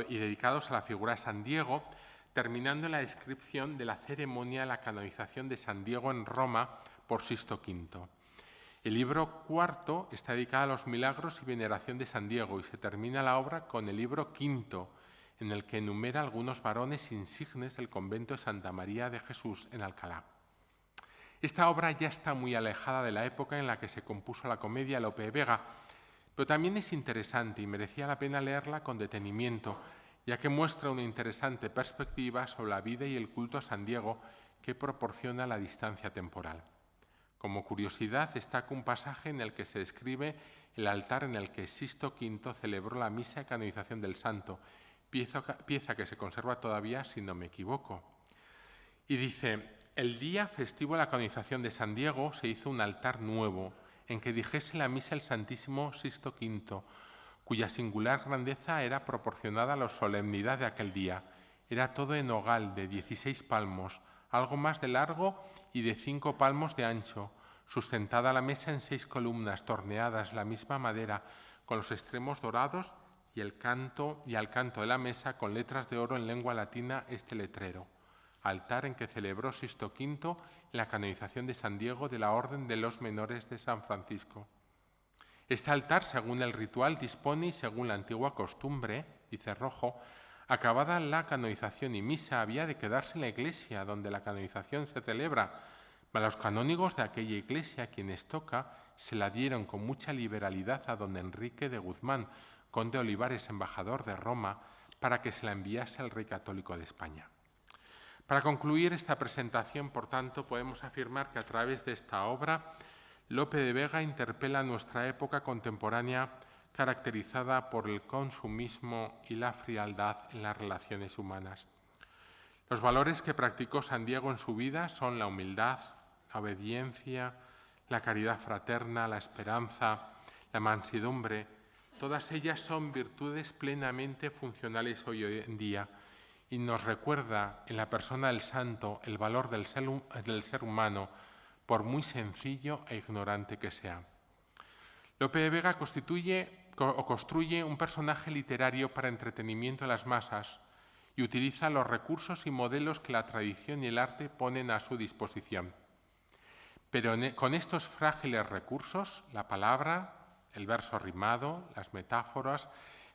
y dedicados a la figura de San Diego, terminando en la descripción de la ceremonia de la canonización de San Diego en Roma por Sixto V. El libro cuarto está dedicado a los milagros y veneración de San Diego y se termina la obra con el libro quinto, en el que enumera algunos varones insignes del convento de Santa María de Jesús en Alcalá. Esta obra ya está muy alejada de la época en la que se compuso la comedia Lope de Vega, pero también es interesante y merecía la pena leerla con detenimiento, ya que muestra una interesante perspectiva sobre la vida y el culto a San Diego que proporciona la distancia temporal. Como curiosidad, destaca un pasaje en el que se describe el altar en el que Sixto V celebró la misa de canonización del santo, pieza que se conserva todavía, si no me equivoco. Y dice: el día festivo de la canonización de San Diego se hizo un altar nuevo, en que dijese la misa el Santísimo Sixto V, cuya singular grandeza era proporcionada a la solemnidad de aquel día. Era todo en nogal de 16 palmos, algo más de largo y de 5 palmos de ancho, sustentada la mesa en 6 columnas torneadas la misma madera, con los extremos dorados y al canto de la mesa con letras de oro en lengua latina este letrero: altar en que celebró Sixto V la canonización de San Diego de la Orden de los Menores de San Francisco. Este altar, según el ritual, dispone y según la antigua costumbre, dice Rojo, acabada la canonización y misa, había de quedarse en la iglesia donde la canonización se celebra. A los canónigos de aquella iglesia, quienes toca, se la dieron con mucha liberalidad a don Enrique de Guzmán, conde Olivares, embajador de Roma, para que se la enviase al rey católico de España. Para concluir esta presentación, por tanto, podemos afirmar que a través de esta obra, Lope de Vega interpela a nuestra época contemporánea caracterizada por el consumismo y la frialdad en las relaciones humanas. Los valores que practicó San Diego en su vida son la humildad, la obediencia, la caridad fraterna, la esperanza, la mansedumbre. Todas ellas son virtudes plenamente funcionales hoy en día y nos recuerda en la persona del santo el valor del ser humano, por muy sencillo e ignorante que sea. Lope de Vega construye un personaje literario para entretenimiento de las masas y utiliza los recursos y modelos que la tradición y el arte ponen a su disposición. Pero con estos frágiles recursos, la palabra, el verso rimado, las metáforas,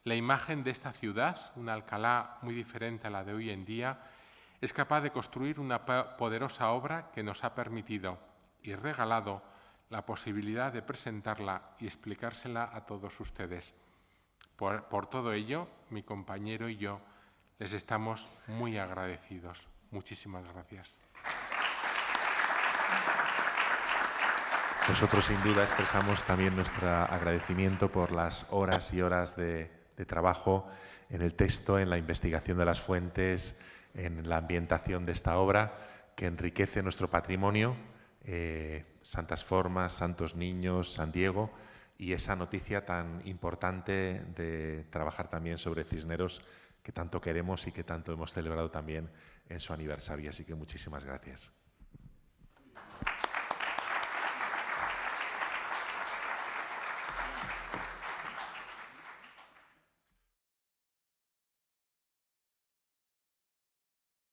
la imagen de esta ciudad, una Alcalá muy diferente a la de hoy en día, es capaz de construir una poderosa obra que nos ha permitido y regalado la posibilidad de presentarla y explicársela a todos ustedes. Por todo ello, mi compañero y yo les estamos muy agradecidos. Muchísimas gracias. Nosotros, sin duda, expresamos también nuestro agradecimiento por las horas y horas de trabajo en el texto, en la investigación de las fuentes, en la ambientación de esta obra que enriquece nuestro patrimonio, Santas Formas, Santos Niños, San Diego, y esa noticia tan importante de trabajar también sobre Cisneros, que tanto queremos y que tanto hemos celebrado también en su aniversario. Así que muchísimas gracias.